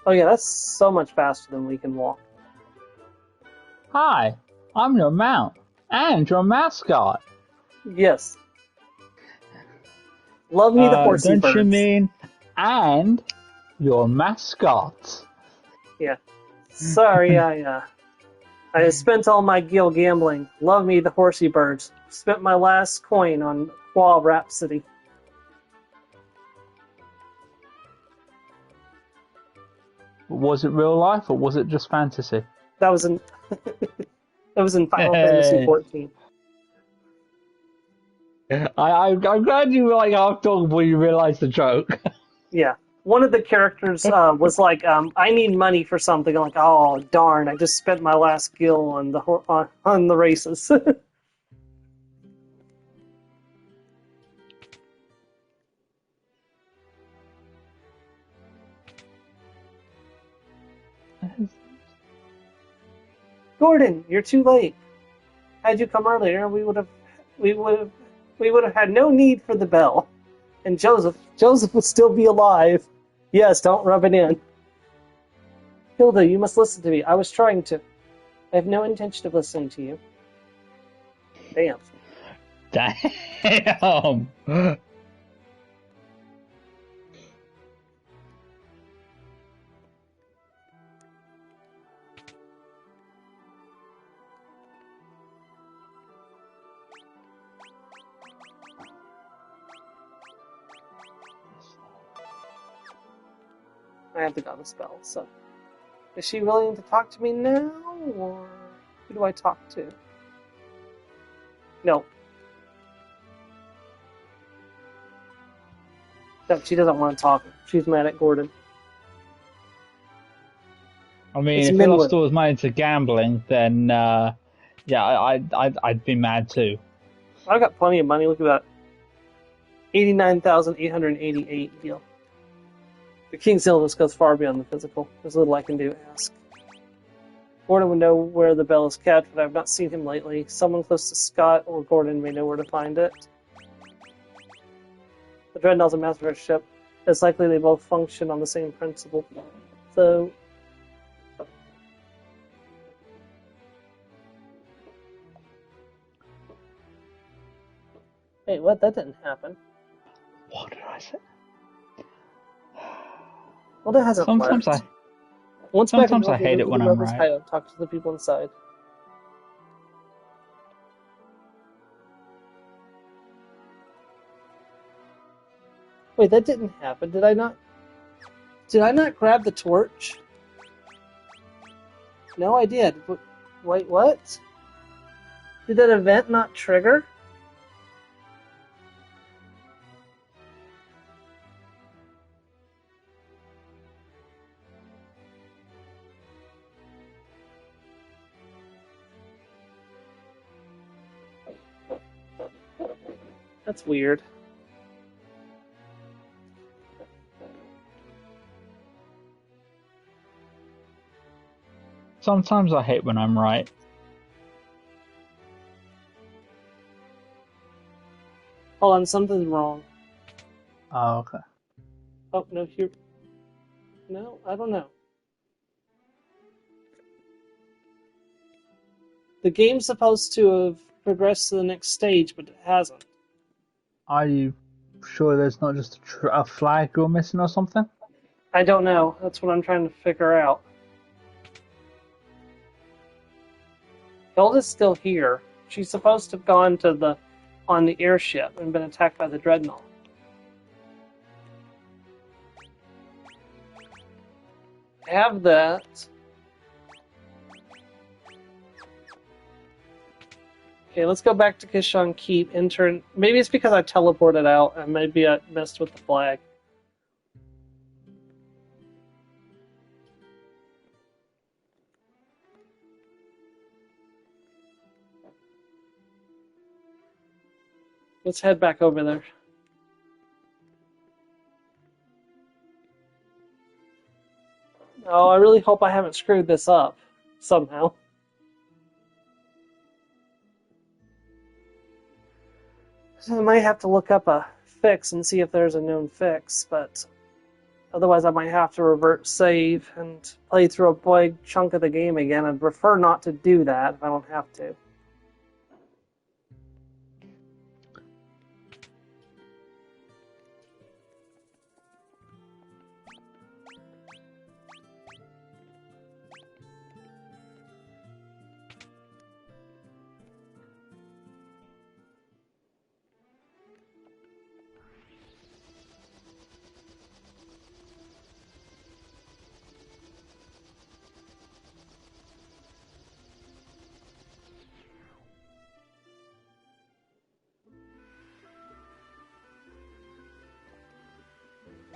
Oh yeah, that's so much faster than we can walk. Hi, I'm your mount and your mascot. Yes. Love me the horsey Don't birds. you mean and your mascot? Yeah. Sorry, I spent all my gil gambling. Love me the horsey birds. Spent my last coin on Qual Rhapsody. Was it real life or was it just fantasy? That was in that was in Final Fantasy XIV. I'm glad you were like half talking before you realised the joke. Yeah. One of the characters was like, I need money for something. I'm like, oh darn! I just spent my last gil on the races. Gordon, you're too late. Had you come earlier, we would have had no need for the bell. And Joseph would still be alive. Yes, don't rub it in. Hilda, you must listen to me. I was trying to. I have no intention of listening to you. Damn. Damn. I have to go to spell, so. Is she willing to talk to me now, or who do I talk to? No. No, she doesn't want to talk. She's mad at Gordon. I mean, It's if he lost Minwood. all his money to gambling, then yeah, I'd be mad too. I got plenty of money. Look at that. 89,888 deal. The King's Illness goes far beyond the physical. There's little I can do. Ask. Gordon would know where the bell is kept, but I've not seen him lately. Someone close to Scott or Gordon may know where to find it. The Dreadnought's a master ship. It's likely they both function on the same principle. So... Hey, what? That didn't happen. What did I say? Well, that hasn't Sometimes worked. Sometimes I hate it when I'm right. Hideout, talk to the people inside. Wait, that didn't happen. Did I not? Did I not grab the torch? No, I did. Wait, what? Did that event not trigger? That's weird. Sometimes I hate when I'm right. Hold on, something's wrong. Oh, okay. Oh, no, here. No, I don't know. The game's supposed to have progressed to the next stage, but it hasn't. Are you sure there's not just a flag you're missing or something? I don't know. That's what I'm trying to figure out. Hilda's still here. She's supposed to have gone to on the airship and been attacked by the dreadnought. I have that. Okay, let's go back to Kishon Keep. Maybe it's because I teleported out and maybe I messed with the flag. Let's head back over there. Oh, I really hope I haven't screwed this up somehow. So I might have to look up a fix and see if there's a known fix, but otherwise I might have to revert save and play through a big chunk of the game again. I'd prefer not to do that if I don't have to.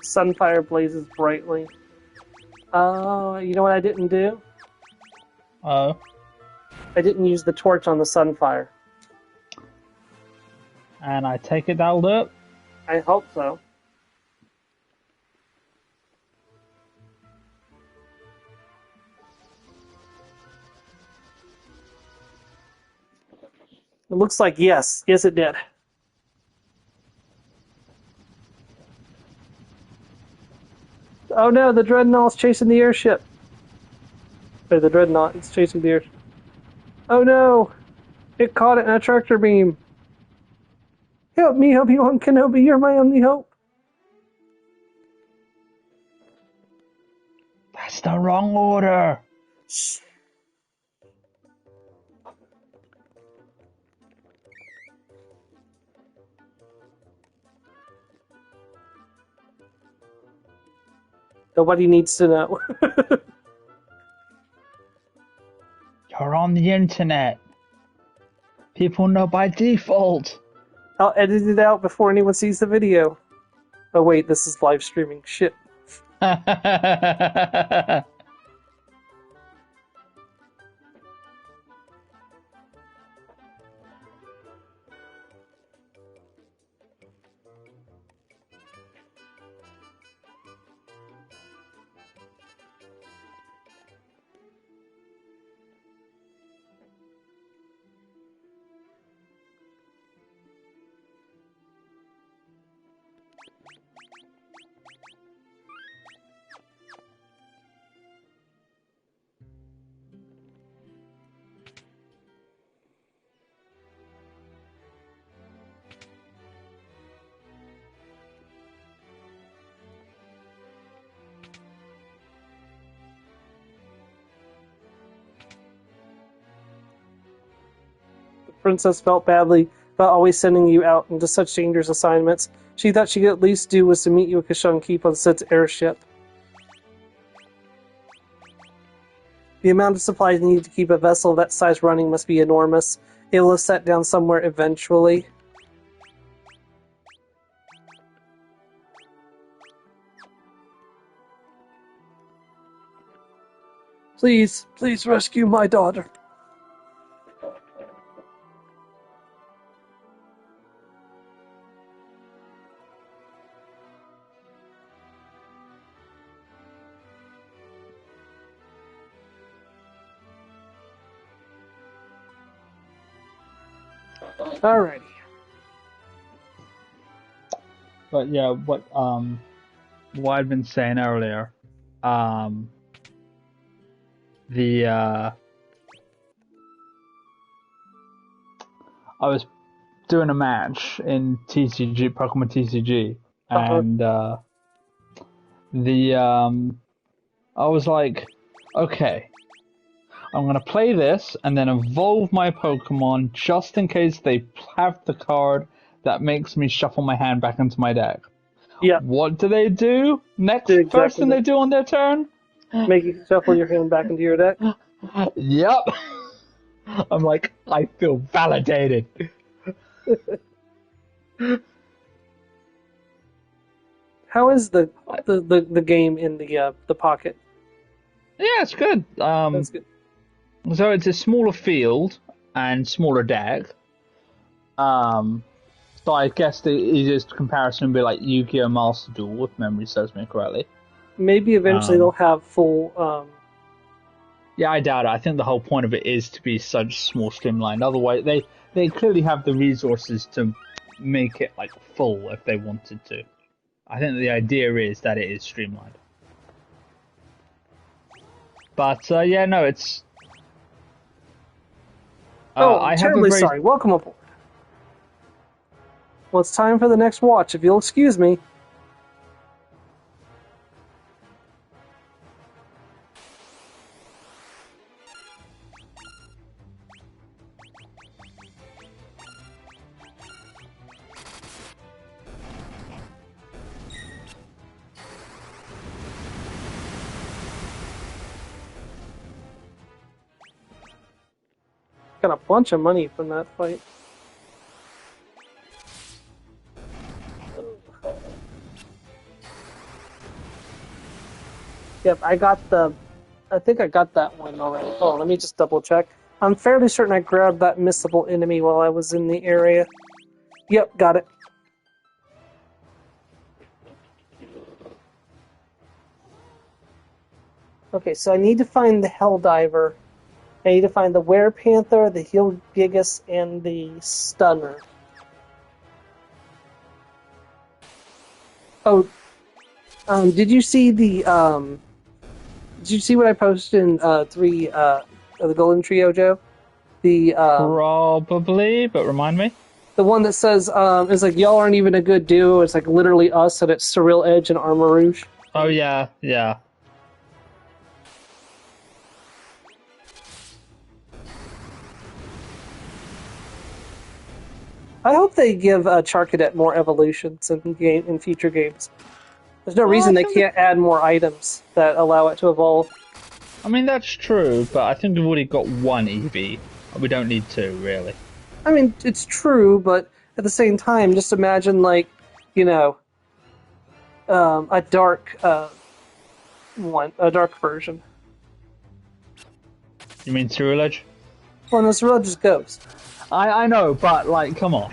Sunfire blazes brightly. Oh, you know what I didn't do? Oh. I didn't use the torch on the Sunfire. And I take it that'll do it? I hope so. It looks like yes. Yes, it did. Oh no, the dreadnought's chasing the airship. Or the dreadnought is chasing the airship. Oh no! It caught it in a tractor beam. Help me, Obi-Wan Kenobi, you're my only hope. That's the wrong order. Shh. Nobody needs to know. You're on the internet. People know by default. I'll edit it out before anyone sees the video. Oh wait, this is live streaming. Shit. Princess felt badly about always sending you out into such dangerous assignments. She thought she could at least do was to meet you at Kishon Keep on Sid's airship. The amount of supplies needed to keep a vessel of that size running must be enormous. It will have set down somewhere eventually. Please, please rescue my daughter. Alrighty. But yeah, what I'd been saying earlier, the I was doing a match in TCG, Pokemon TCG, and I was like, okay, I'm gonna play this and then evolve my Pokemon just in case they have the card that makes me shuffle my hand back into my deck. Yeah. What do they do? Next, Exactly first thing they do on their turn? Make you shuffle your hand back into your deck. Yep. I'm like, I feel validated. How is the game in the pocket? Yeah, it's good. That's good. So it's a smaller field and smaller deck. So I guess the easiest comparison would be like Yu-Gi-Oh! Master Duel, if memory serves me correctly. Maybe eventually they'll have full. Yeah, I doubt it. I think the whole point of it is to be such small, streamlined. Otherwise, they clearly have the resources to make it like full if they wanted to. I think the idea is that it is streamlined. But yeah, no, it's. I'm terribly sorry. Welcome aboard. Well, it's time for the next watch, if you'll excuse me. Got a bunch of money from that fight. Yep, I think I got that one already. Oh, let me just double check. I'm fairly certain I grabbed that missable enemy while I was in the area. Yep, got it. Okay, so I need to find the Helldiver. I need to find the Werepanther, the Heelgigus, and the Stunner. Oh, did you see the Did you see what I posted in the Golden Trio, Joe? The Probably, but remind me. The one that says it's like y'all aren't even a good duo. It's like literally us, and it's Surreal Edge and Armor Rouge. Oh yeah, yeah. I hope they give Charcadet more evolutions in future games. There's no reason they can't add more items that allow it to evolve. I mean, that's true, but I think we've already got one EV. We don't need two, really. I mean, it's true, but at the same time, just imagine, like, you know, a dark version. You mean Surreal Edge? Well, no, Surreal Edge just goes. I know, but, like, come on.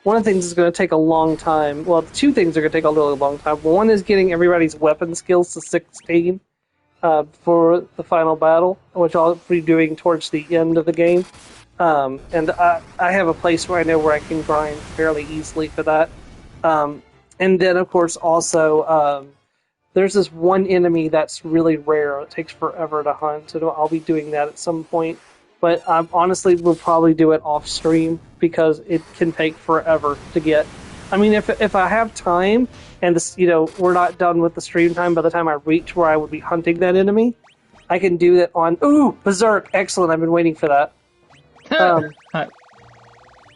One of the things is going to take a long time. Well, two things are going to take a really long time. One is getting everybody's weapon skills to 16 for the final battle, which I'll be doing towards the end of the game. And I have a place where I know where I can grind fairly easily for that. And then, of course, also there's this one enemy that's really rare. It takes forever to hunt, so I'll be doing that at some point. But honestly, we'll probably do it off stream because it can take forever to get. I mean, if I have time and this, we're not done with the stream time by the time I reach where I would be hunting that enemy, I can do that on. Ooh, Berserk! Excellent. I've been waiting for that.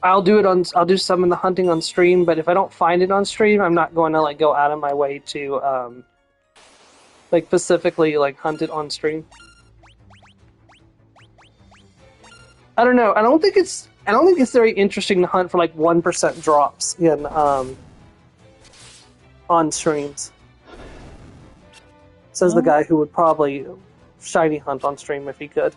I'll do it on. I'll do some in the hunting on stream, but if I don't find it on stream, I'm not going to like go out of my way to like specifically like hunt it on stream. I don't know. I don't think it's very interesting to hunt for like 1% drops in on streams. Says the guy who would probably shiny hunt on stream if he could.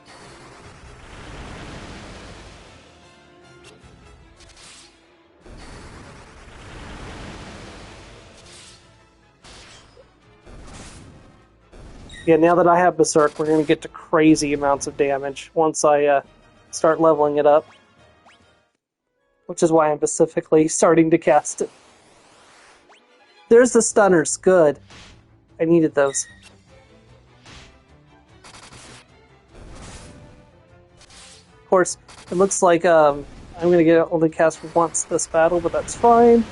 Yeah, now that I have Berserk, we're going to get to crazy amounts of damage once I start leveling it up. Which is why I'm specifically starting to cast it. There's the stunners. Good. I needed those. Of course, it looks like I'm going to get only cast once this battle, but that's fine.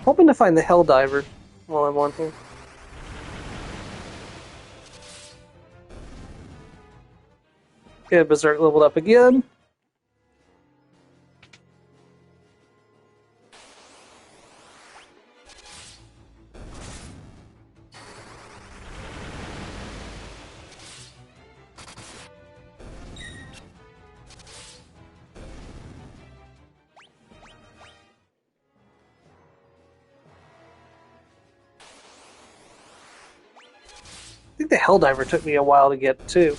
Hoping to find the Helldiver while I'm on here. Get Berserk leveled up again. I think the Helldiver took me a while to get too.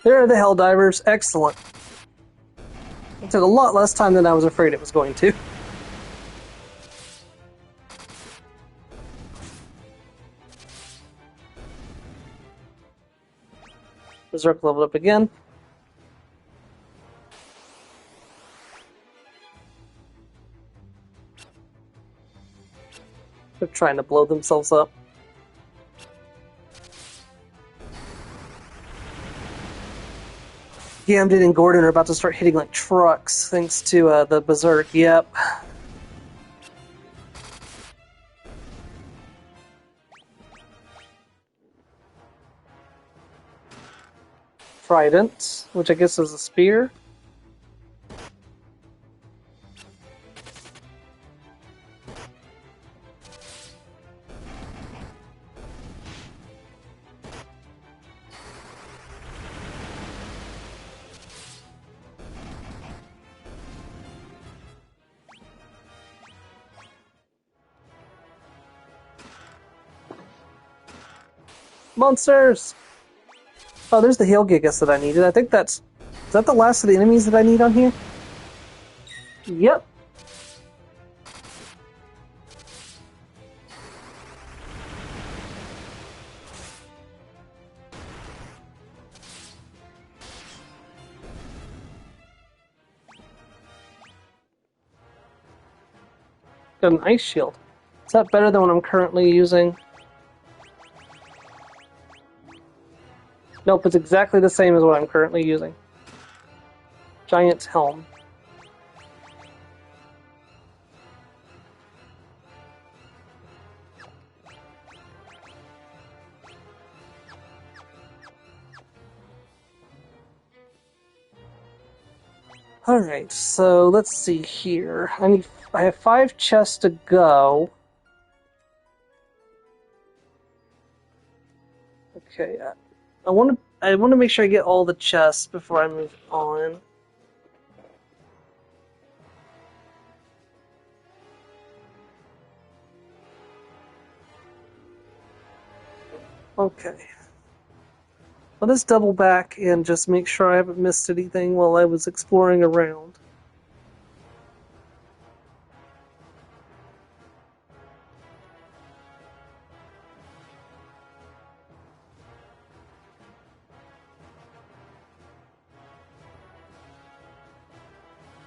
There are the Helldivers. Excellent. It took a lot less time than I was afraid it was going to. Berserk leveled up again. They're trying to blow themselves up. Gamden and Gordon are about to start hitting like trucks thanks to the Berserk. Yep. Trident, which I guess is a spear. Monsters! Oh, there's the Heal Gigas that I needed. I think that's... Is that the last of the enemies that I need on here? Yep. Got an Ice Shield. Is that better than what I'm currently using? Nope, it's exactly the same as what I'm currently using. Giant's Helm. Alright, so let's see here. I have 5 chests to go. Okay, I want to make sure I get all the chests before I move on. Okay. Let us double back and just make sure I haven't missed anything while I was exploring around.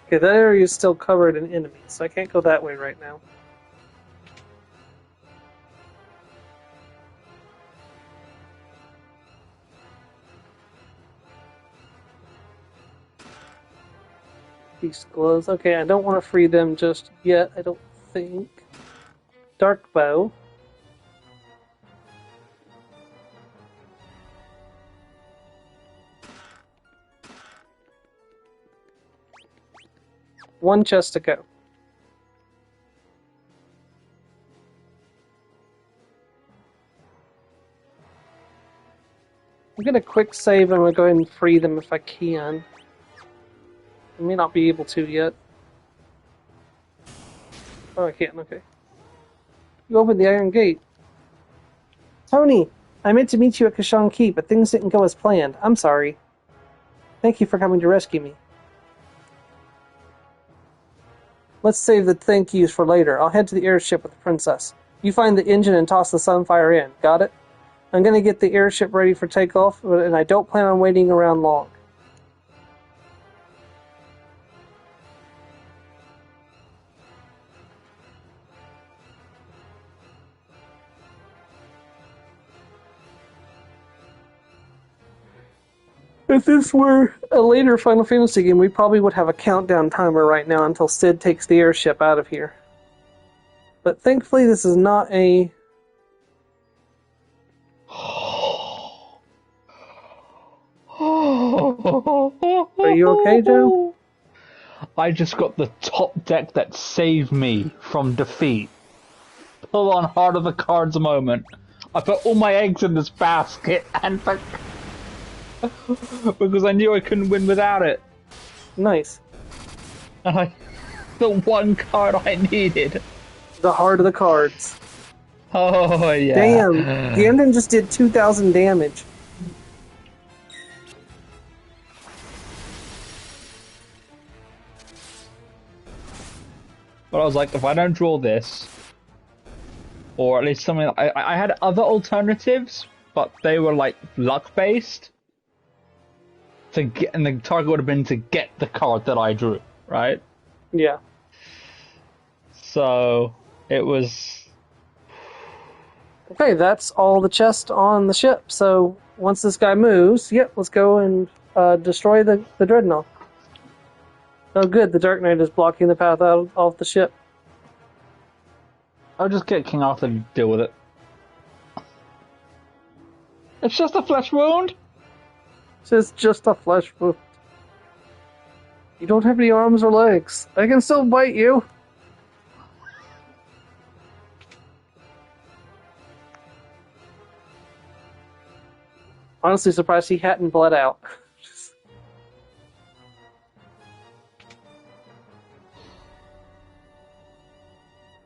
Okay, that area is still covered in enemies, so I can't go that way right now. These glows. Okay, I don't want to free them just yet, I don't think. Dark bow. One chest to go. I'm gonna quick save and I'm gonna go ahead and free them if I can. I may not be able to yet. Oh, I can't, okay. You opened the Iron Gate. Tony, I meant to meet you at Kashan Keep, but things didn't go as planned. I'm sorry. Thank you for coming to rescue me. Let's save the thank yous for later. I'll head to the airship with the princess. You find the engine and toss the Sunfire in. Got it? I'm gonna get the airship ready for takeoff, and I don't plan on waiting around long. If this were a later Final Fantasy game, we probably would have a countdown timer right now until Sid takes the airship out of here. But thankfully, this is not a... Are you okay, Joe? I just got the top deck that saved me from defeat. Pull on heart of the cards moment. I put all my eggs in this basket and because I knew I couldn't win without it. Nice. And the one card I needed. The heart of the cards. Oh, yeah. Damn, the ending just did 2,000 damage. But I was like, if I don't draw this, or at least something, I had other alternatives, but they were like luck based. To get, and the target would have been to get the card that I drew, right? Yeah. So it was. Okay, that's all the chest on the ship. So once this guy moves, yep, let's go and destroy the dreadnought. Oh, good. The Dark Knight is blocking the path out of the ship. I'll just get King Arthur to deal with it. It's just a flesh wound. It's just a flesh wound. You don't have any arms or legs. I can still bite you. Honestly surprised he hadn't bled out.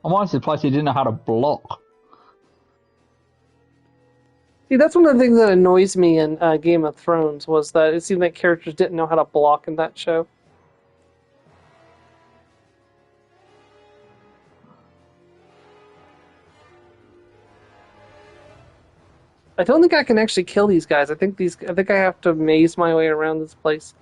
I'm honestly surprised he didn't know how to block. See, that's one of the things that annoys me in Game of Thrones, was that it seemed like characters didn't know how to block in that show. I don't think I can actually kill these guys. I think I have to maze my way around this place.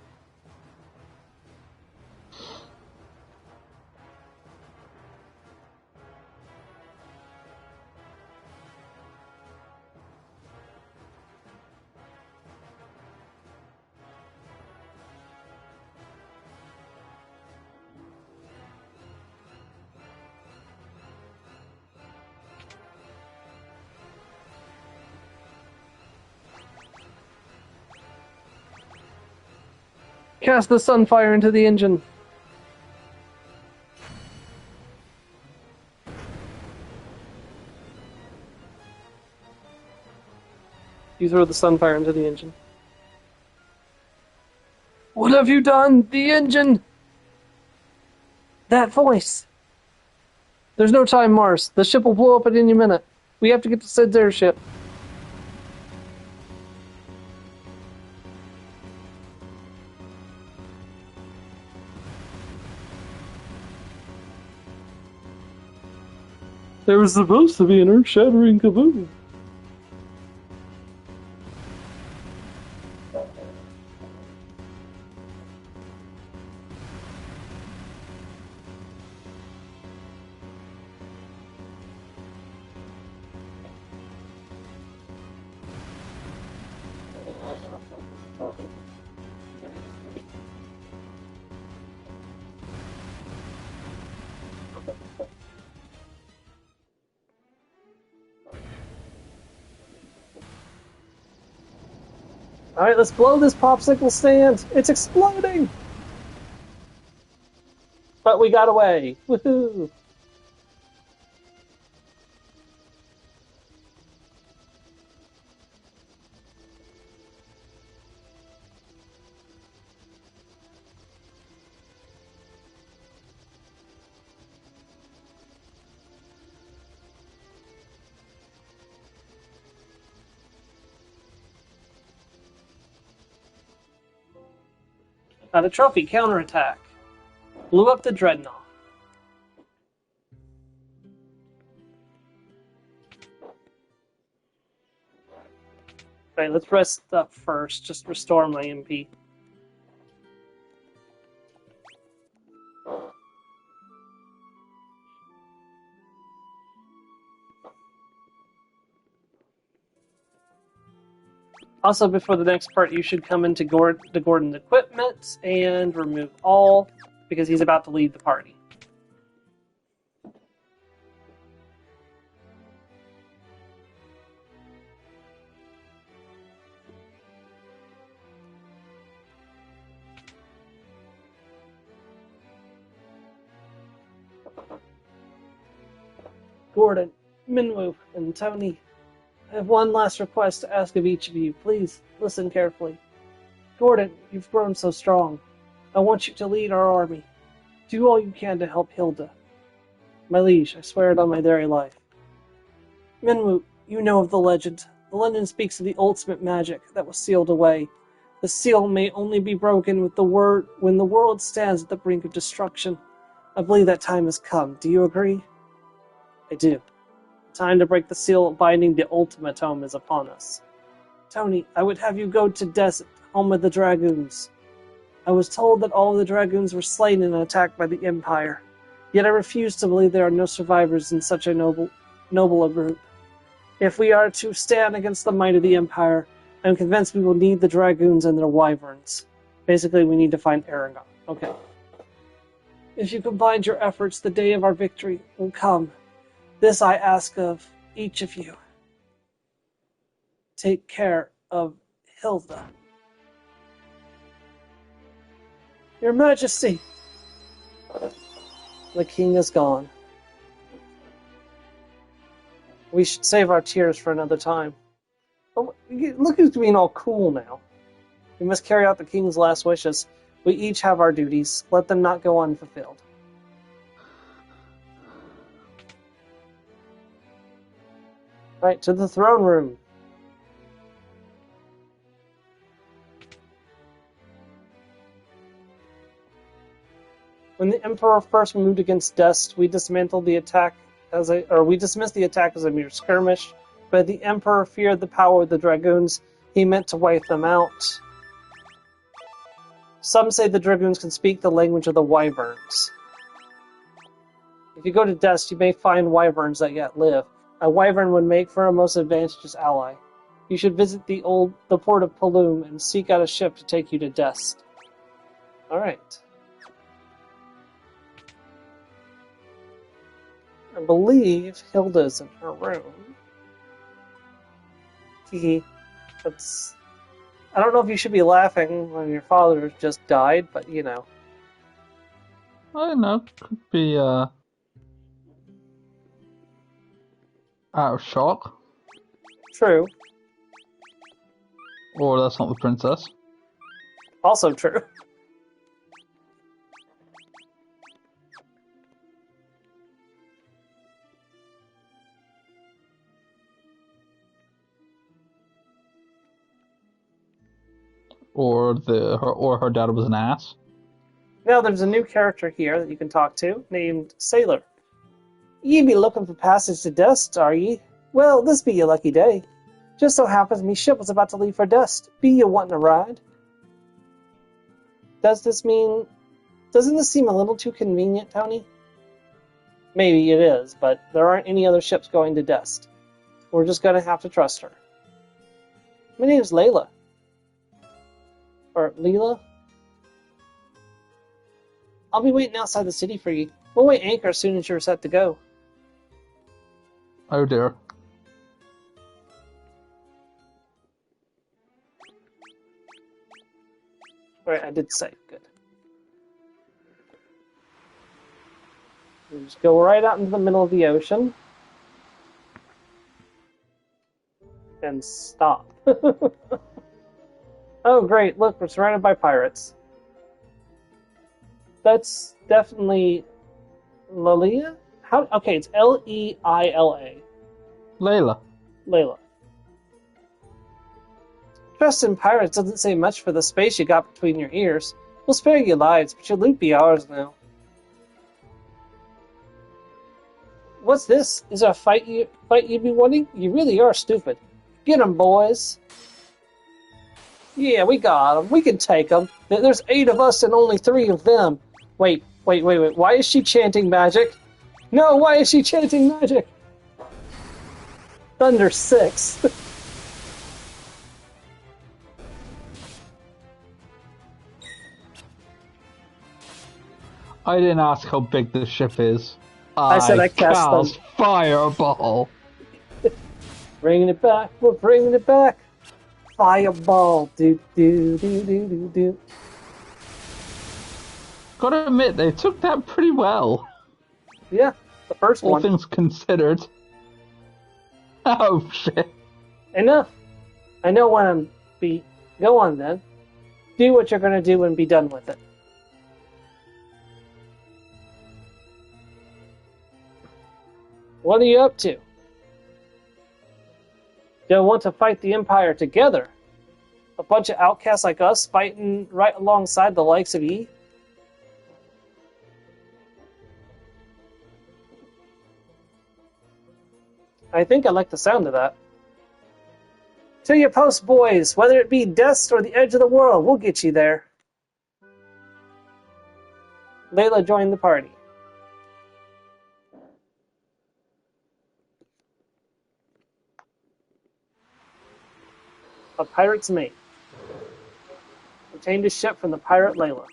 Cast the Sunfire into the engine. You throw the Sunfire into the engine. What have you done? The engine! That voice! There's no time, Mars. The ship will blow up at any minute. We have to get to Sid's airship. There was supposed to be an earth-shattering kaboom. Alright, let's blow this popsicle stand. It's exploding! But we got away. Woohoo! Got a trophy, counterattack. Blew up the dreadnought. Alright, let's rest up first. Just restore my MP. Also, before the next part, you should come into Gordon's equipment and remove all, because he's about to leave the party. Gordon, Minwoo, and Tony, I have one last request to ask of each of you. Please, listen carefully. Gordon, you've grown so strong. I want you to lead our army. Do all you can to help Hilda. My liege, I swear it on my very life. Minwoo, you know of the legend. The legend speaks of the ultimate magic that was sealed away. The seal may only be broken with when the world stands at the brink of destruction. I believe that time has come. Do you agree? I do. The time to break the seal binding the ultimatum is upon us. Tony, I would have you go to Desert, home of the Dragoons. I was told that all of the Dragoons were slain in an attack by the Empire. Yet I refuse to believe there are no survivors in such a noble a group. If we are to stand against the might of the Empire, I am convinced we will need the Dragoons and their wyverns. Basically, we need to find Aragon. Okay. If you combine your efforts, the day of our victory will come. This I ask of each of you. Take care of Hilda. Your Majesty! The king is gone. We should save our tears for another time. Oh, look who's being all cool now. We must carry out the king's last wishes. We each have our duties. Let them not go unfulfilled. Right, to the throne room. When the Emperor first moved against Dest, we dismissed the attack as a mere skirmish, but the Emperor feared the power of the Dragoons. He meant to wipe them out. Some say the Dragoons can speak the language of the wyverns. If you go to Dest, you may find wyverns that yet live. A wyvern would make for a most advantageous ally. You should visit the port of Paloom and seek out a ship to take you to Dest. Alright. I believe Hilda's in her room. Hehe. That's... I don't know if you should be laughing when your father just died, but you know. I don't know. Could be, out of shock. True. Or that's not the princess. Also true. Or her dad was an ass. Now there's a new character here that you can talk to named Sailor. Ye be looking for passage to Dust, are ye? Well, this be your lucky day. Just so happens me ship was about to leave for Dust. Be you wanting a ride? Doesn't this seem a little too convenient, Tony? Maybe it is, but there aren't any other ships going to Dust. We're just gonna have to trust her. My name's Layla. Or Leela? I'll be waiting outside the city for you. We'll weigh anchor as soon as you're set to go. Oh dear. Alright, I did say. Good. We just go right out into the middle of the ocean. And stop. Oh, great. Look, we're surrounded by pirates. That's definitely Leila? Okay, it's Leila. Layla. Layla. Trust in pirates doesn't say much for the space you got between your ears. We'll spare you lives, but your loot be ours now. What's this? Is there a fight you be wanting? You really are stupid. Get 'em, boys. Yeah, we got 'em. We can take 'em. There's 8 of us and only 3 of them. Wait. Why is she chanting magic? No, why is she chanting magic? Thunder 6. I didn't ask how big the ship is. I said I cast Fireball. Bringing it back. We're bringing it back. Fireball. Do. Gotta admit, they took that pretty well. Yeah, the first All one. things considered. Oh shit. Enough. I know when I'm beat. Go on then. Do what you're gonna do and be done with it. What are you up to? Don't want to fight the Empire together? A bunch of outcasts like us fighting right alongside the likes of ye? I think I like the sound of that. To your post, boys. Whether it be Dust or the edge of the world, we'll get you there. Layla joined the party. A pirate's mate. Obtained a ship from the pirate Layla.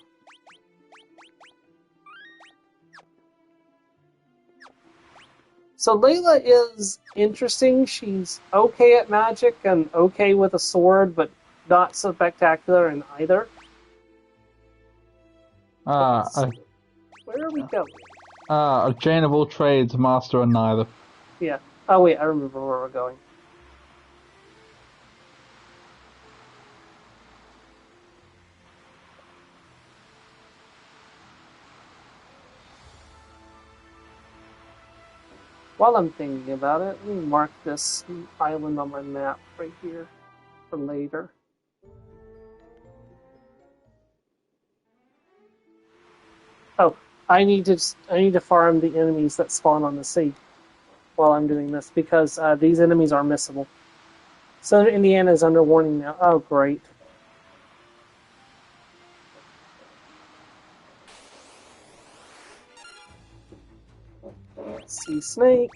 So Layla is interesting. She's okay at magic and okay with a sword, but not so spectacular in either. Where are we going? A Jane of all trades, master of neither. Yeah. Oh wait, I remember where we're going. While I'm thinking about it, let me mark this island on my map right here for later. Oh, I need to farm the enemies that spawn on the sea while I'm doing this because these enemies are missable. Southern Indiana is under warning now. Oh, great. Sea snake.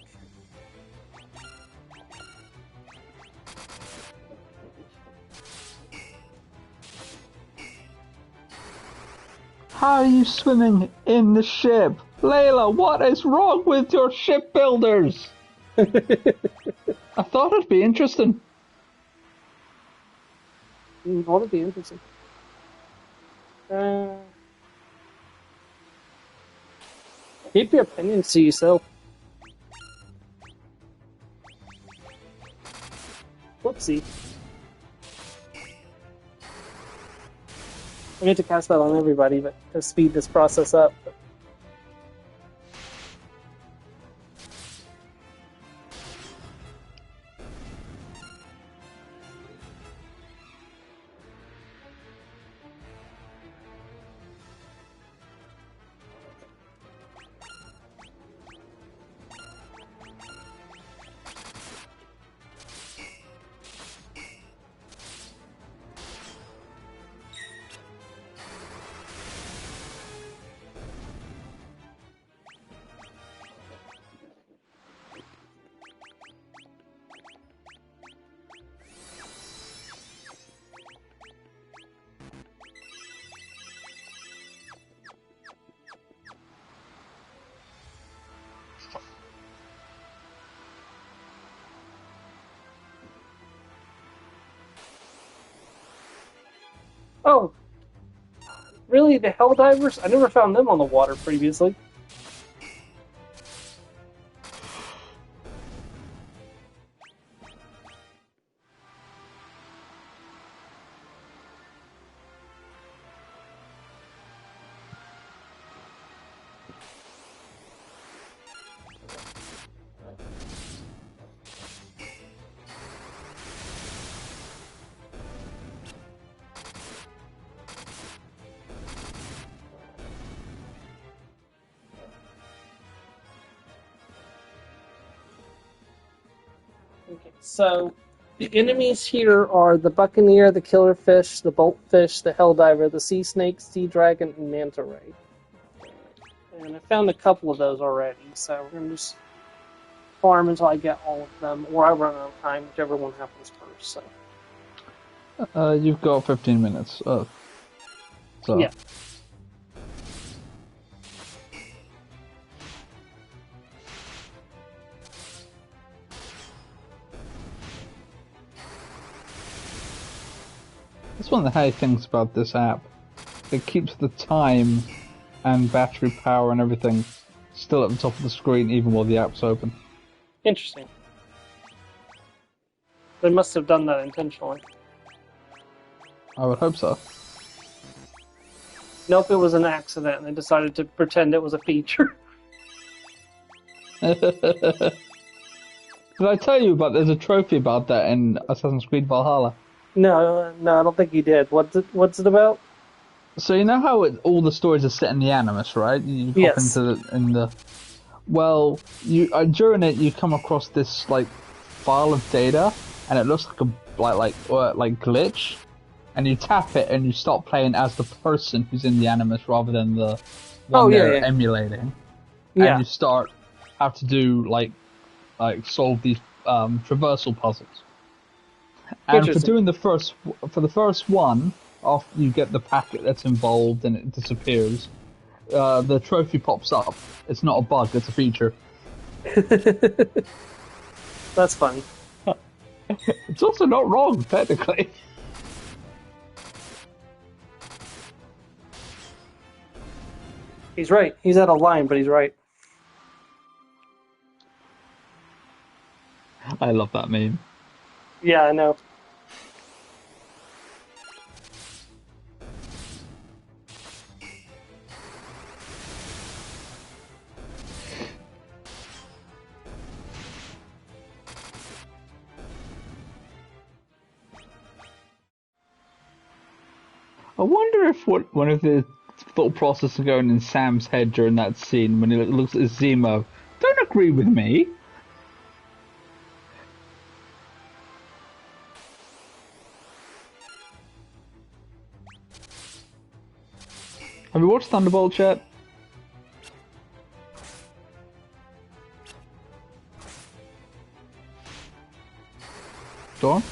How are you swimming in the ship? Layla, what is wrong with your shipbuilders? I thought it'd be interesting. What would be interesting? Keep your opinions to yourself. Whoopsie. I get to cast that on everybody, but to speed this process up. Oh, really? The Helldivers? I never found them on the water previously. Okay, so the enemies here are the Buccaneer, the Killerfish, the Boltfish, the Helldiver, the Sea Snake, Sea Dragon, and Manta Ray. And I found a couple of those already, so we're gonna just farm until I get all of them, or I run out of time, whichever one happens first. So You've got 15 minutes. So. yeah. That's one of the high things about this app. It keeps the time and battery power and everything still at the top of the screen even while the app's open. Interesting. They must have done that intentionally. I would hope so. Nope, it was an accident, and they decided to pretend it was a feature. Did I tell you about there's a trophy about that in Assassin's Creed Valhalla? No, I don't think you did. What's it about? So you know how all the stories are set in the Animus, right? You pop Yes. in the well, you during it you come across this like file of data, and it looks like a like glitch, and you tap it and you start playing as the person who's in the Animus rather than the one they're emulating. Yeah. And you start have to do like solve these traversal puzzles. And for the first one, after you get the packet that's involved and it disappears, the trophy pops up. It's not a bug; it's a feature. That's funny. It's also not wrong, technically. He's right. He's out of line, but he's right. I love that meme. Yeah, I know. I wonder if one of the thought processes going in Sam's head during that scene when he looks at Zemo. Don't agree with me. Have you watched Thunderbolt yet? Dawn?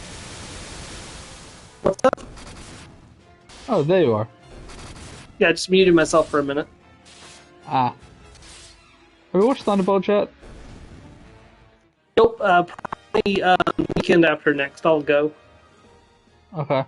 What's up? Oh, there you are. Yeah, I just muted myself for a minute. Ah. Have you watched Thunderbolt yet? Nope. Probably weekend after next. I'll go. Okay.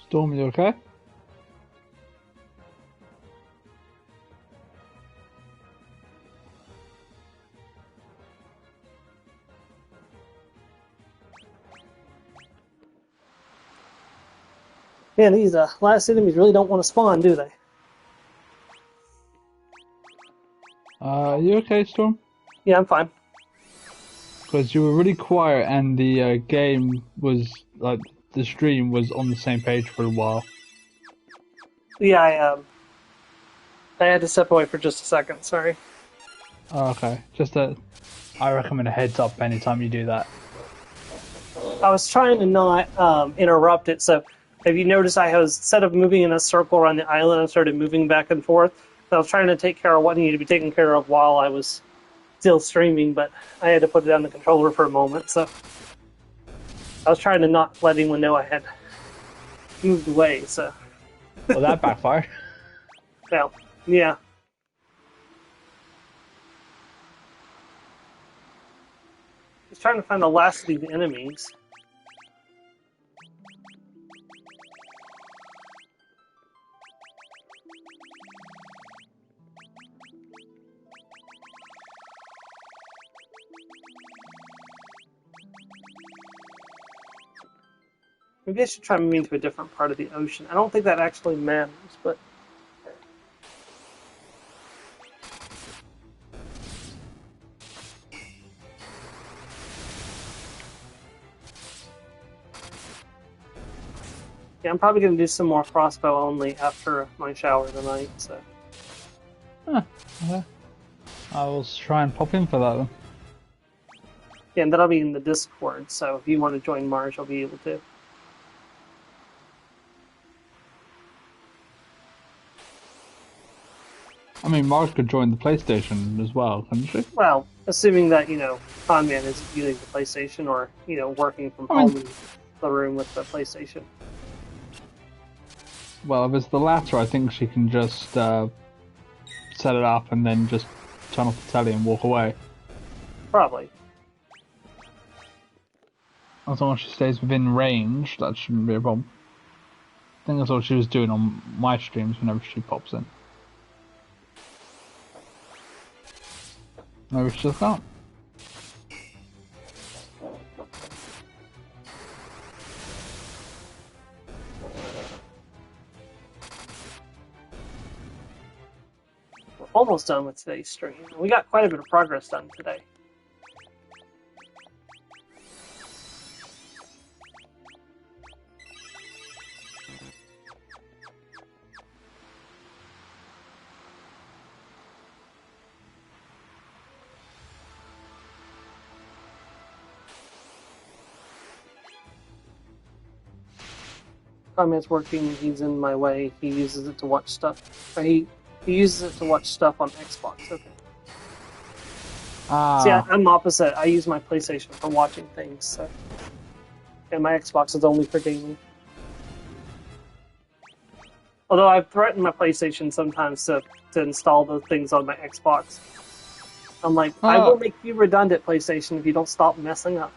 Storm, you okay? Man, these last enemies really don't want to spawn, do they? You okay, Storm? Yeah, I'm fine. Because you were really quiet and the game was, like, the stream was on the same page for a while. Yeah, I had to step away for just a second, sorry. Oh, okay. I recommend a heads up anytime you do that. I was trying to not interrupt it, so if you notice I was, instead of moving in a circle around the island, I started moving back and forth. So I was trying to take care of what needed to be taken care of while I was still streaming, but I had to put it on the controller for a moment, so I was trying to not let anyone know I had moved away, so... Well, that backfired. Well, yeah. Just trying to find the last of these enemies. Maybe I should try moving to a different part of the ocean. I don't think that actually matters, but... Yeah, I'm probably going to do some more crossbow only after my shower tonight, so... Huh, okay. I will try and pop in for that then. Yeah, and that'll be in the Discord, so if you want to join Mars, you'll be able to. I mean, Mark could join the PlayStation as well, couldn't she? Well, assuming that, Conman is using the PlayStation or, working from home in the room with the PlayStation. Well, if it's the latter, I think she can just set it up and then just turn off the telly and walk away. Probably. As long as she stays within range, that shouldn't be a problem. I think that's what she was doing on my streams whenever she pops in. Maybe she just can't. We're almost done with today's stream. We got quite a bit of progress done today. Conman's working, he's in my way, he uses it to watch stuff. Or he uses it to watch stuff on Xbox, okay. See, I'm opposite. I use my PlayStation for watching things, so... And my Xbox is only for gaming. Although I've threatened my PlayStation sometimes to install those things on my Xbox. I'm like, I will make you redundant, PlayStation, if you don't stop messing up.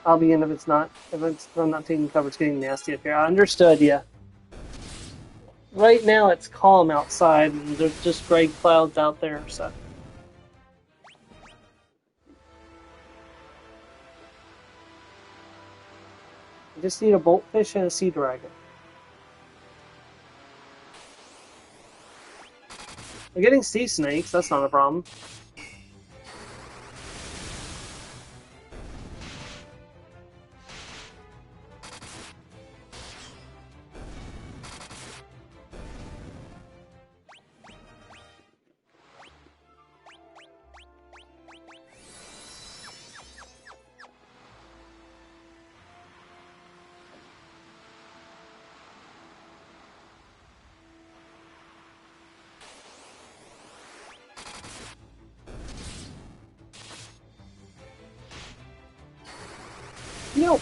I'll be in if I'm not taking cover, it's getting nasty up here. I understood, yeah. Right now it's calm outside, and there's just gray clouds out there, so... I just need a boltfish and a sea dragon. I'm getting sea snakes, that's not a problem.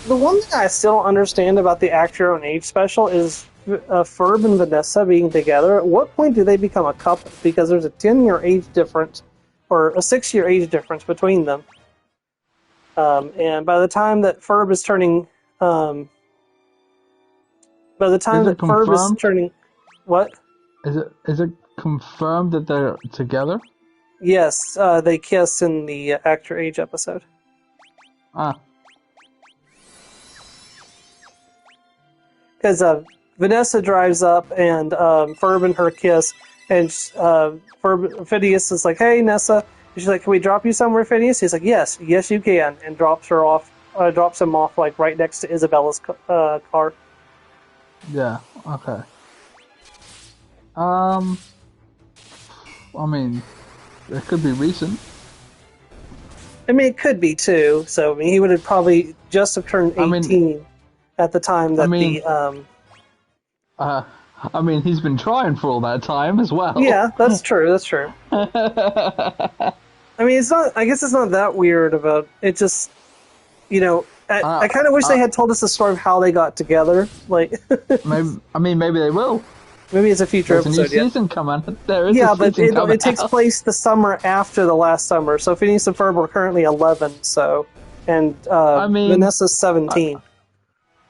The one thing I still don't understand about the Actio and Age special is Ferb and Vanessa being together. At what point do they become a couple? Because there's a 10-year age difference, or a 6-year age difference between them. And by the time that Ferb is turning, by the time Is it that Ferb is confirmed? turning, what? Is it confirmed that they're together? Yes, they kiss in the Actor Age episode. Ah, Because Vanessa drives up and Ferb and her kiss, and Phineas is like, "Hey, Nessa," she's like, "Can we drop you somewhere, Phineas?" He's like, "Yes, yes, you can," and drops him off like right next to Isabella's car. yeah. Okay. Um, I mean, it could be recent. I mean, it could be too. So I mean, he would have probably just have turned I mean, 18 at the time I that mean, the uh, I mean, he's been trying for all that time as well. yeah, that's true. That's true. I mean, it's not. I guess it's not that weird about it. Just I kind of wish they had told us the story of how they got together. Like maybe they will. maybe it's a future There's a new episode. Yeah, season coming. There is yeah, a but season coming it takes out. place the summer after the last summer. So Phineas and Ferb were currently 11. So and I mean, Vanessa's 17.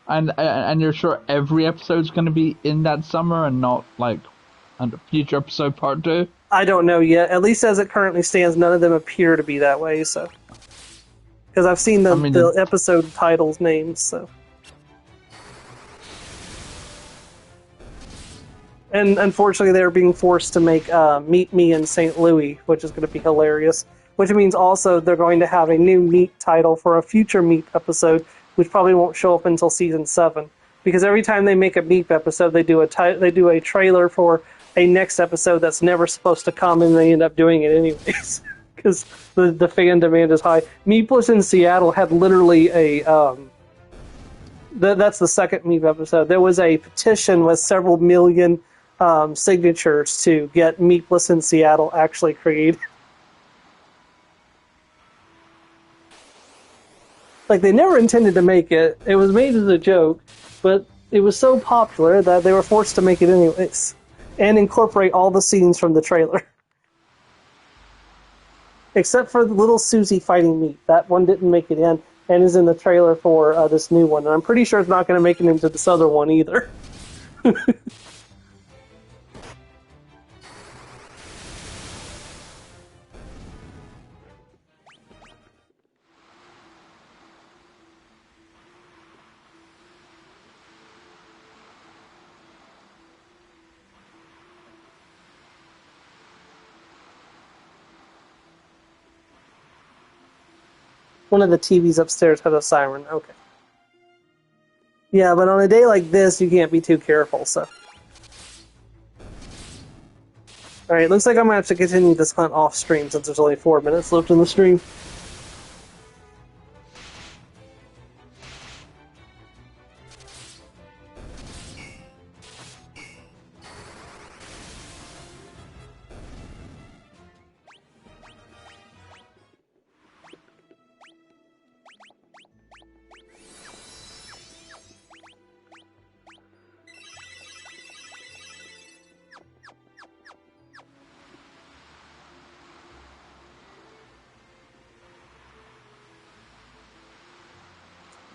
and you're sure every episode's going to be in that summer and not like a future episode part 2? I don't know yet. At least as it currently stands, none of them appear to be that way. So because I've seen the episode titles names. So. And unfortunately, they're being forced to make Meet Me in St. Louis, which is going to be hilarious. Which means also they're going to have a new Meet title for a future Meet episode, which probably won't show up until season 7. Because every time they make a Meet episode, they do a trailer for a next episode that's never supposed to come, and they end up doing it anyways. Because the fan demand is high. Meepless in Seattle had literally a that's the second Meep episode. There was a petition with several million signatures to get Meepless in Seattle actually created. Like, they never intended to make it. It was made as a joke, but it was so popular that they were forced to make it anyways. And incorporate all the scenes from the trailer. Except for the little Susie fighting Meep. That one didn't make it in, and is in the trailer for this new one. And I'm pretty sure it's not going to make it into this other one either. One of the TVs upstairs had a siren. Okay. Yeah, but on a day like this, you can't be too careful, so. Alright, looks like I'm going to have to continue this hunt off stream since there's only 4 minutes left in the stream.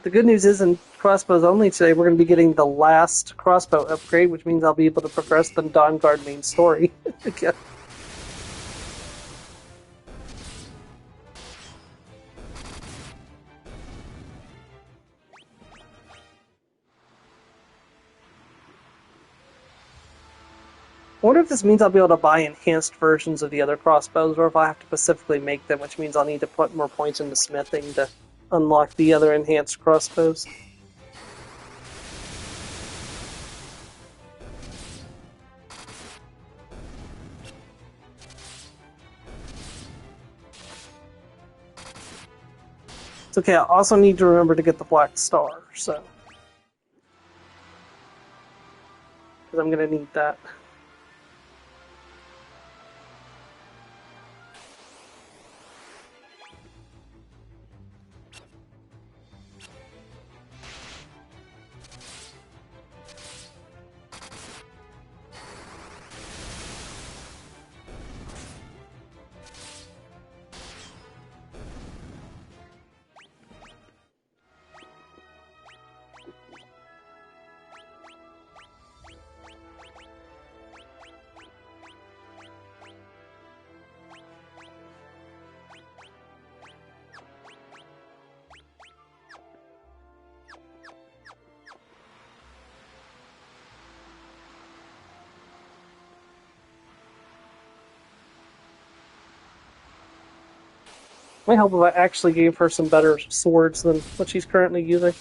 The good news is in crossbows only today, we're going to be getting the last crossbow upgrade, which means I'll be able to progress the Dawn Guard main story again. I wonder if this means I'll be able to buy enhanced versions of the other crossbows, or if I have to specifically make them, which means I'll need to put more points into smithing to unlock the other enhanced crossbows. It's okay, I also need to remember to get the Black Star, so. Because I'm going to need that. Might help if I actually gave her some better swords than what she's currently using.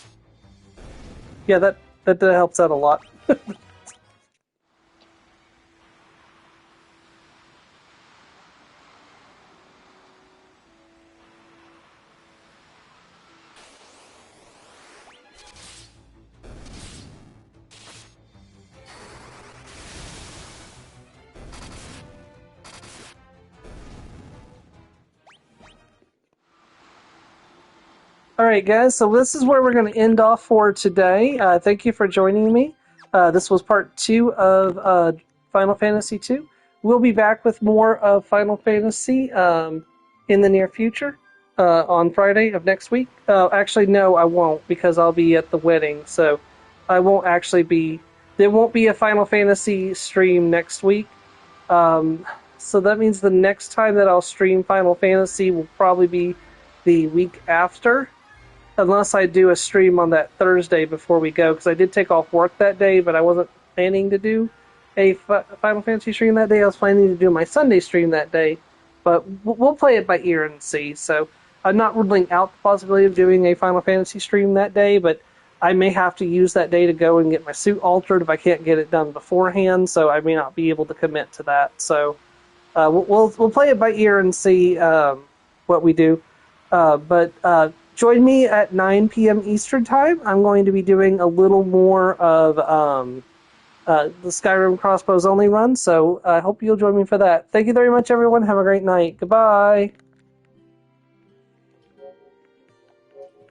Yeah, that helps out a lot. Alright, guys, so this is where we're going to end off for today. Thank you for joining me. This was part 2 of Final Fantasy II. We'll be back with more of Final Fantasy in the near future on Friday of next week. Actually, no, I won't, because I'll be at the wedding, so I won't actually be... There won't be a Final Fantasy stream next week. So that means the next time that I'll stream Final Fantasy will probably be the week after. Unless I do a stream on that Thursday before we go, because I did take off work that day, but I wasn't planning to do a Final Fantasy stream that day. I was planning to do my Sunday stream that day, but we'll play it by ear and see. So I'm not ruling out the possibility of doing a Final Fantasy stream that day, but I may have to use that day to go and get my suit altered if I can't get it done beforehand, so I may not be able to commit to that. So we'll play it by ear and see what we do. But join me at 9 p.m. Eastern Time. I'm going to be doing a little more of the Skyrim Crossbows Only run, so I hope you'll join me for that. Thank you very much, everyone. Have a great night. Goodbye.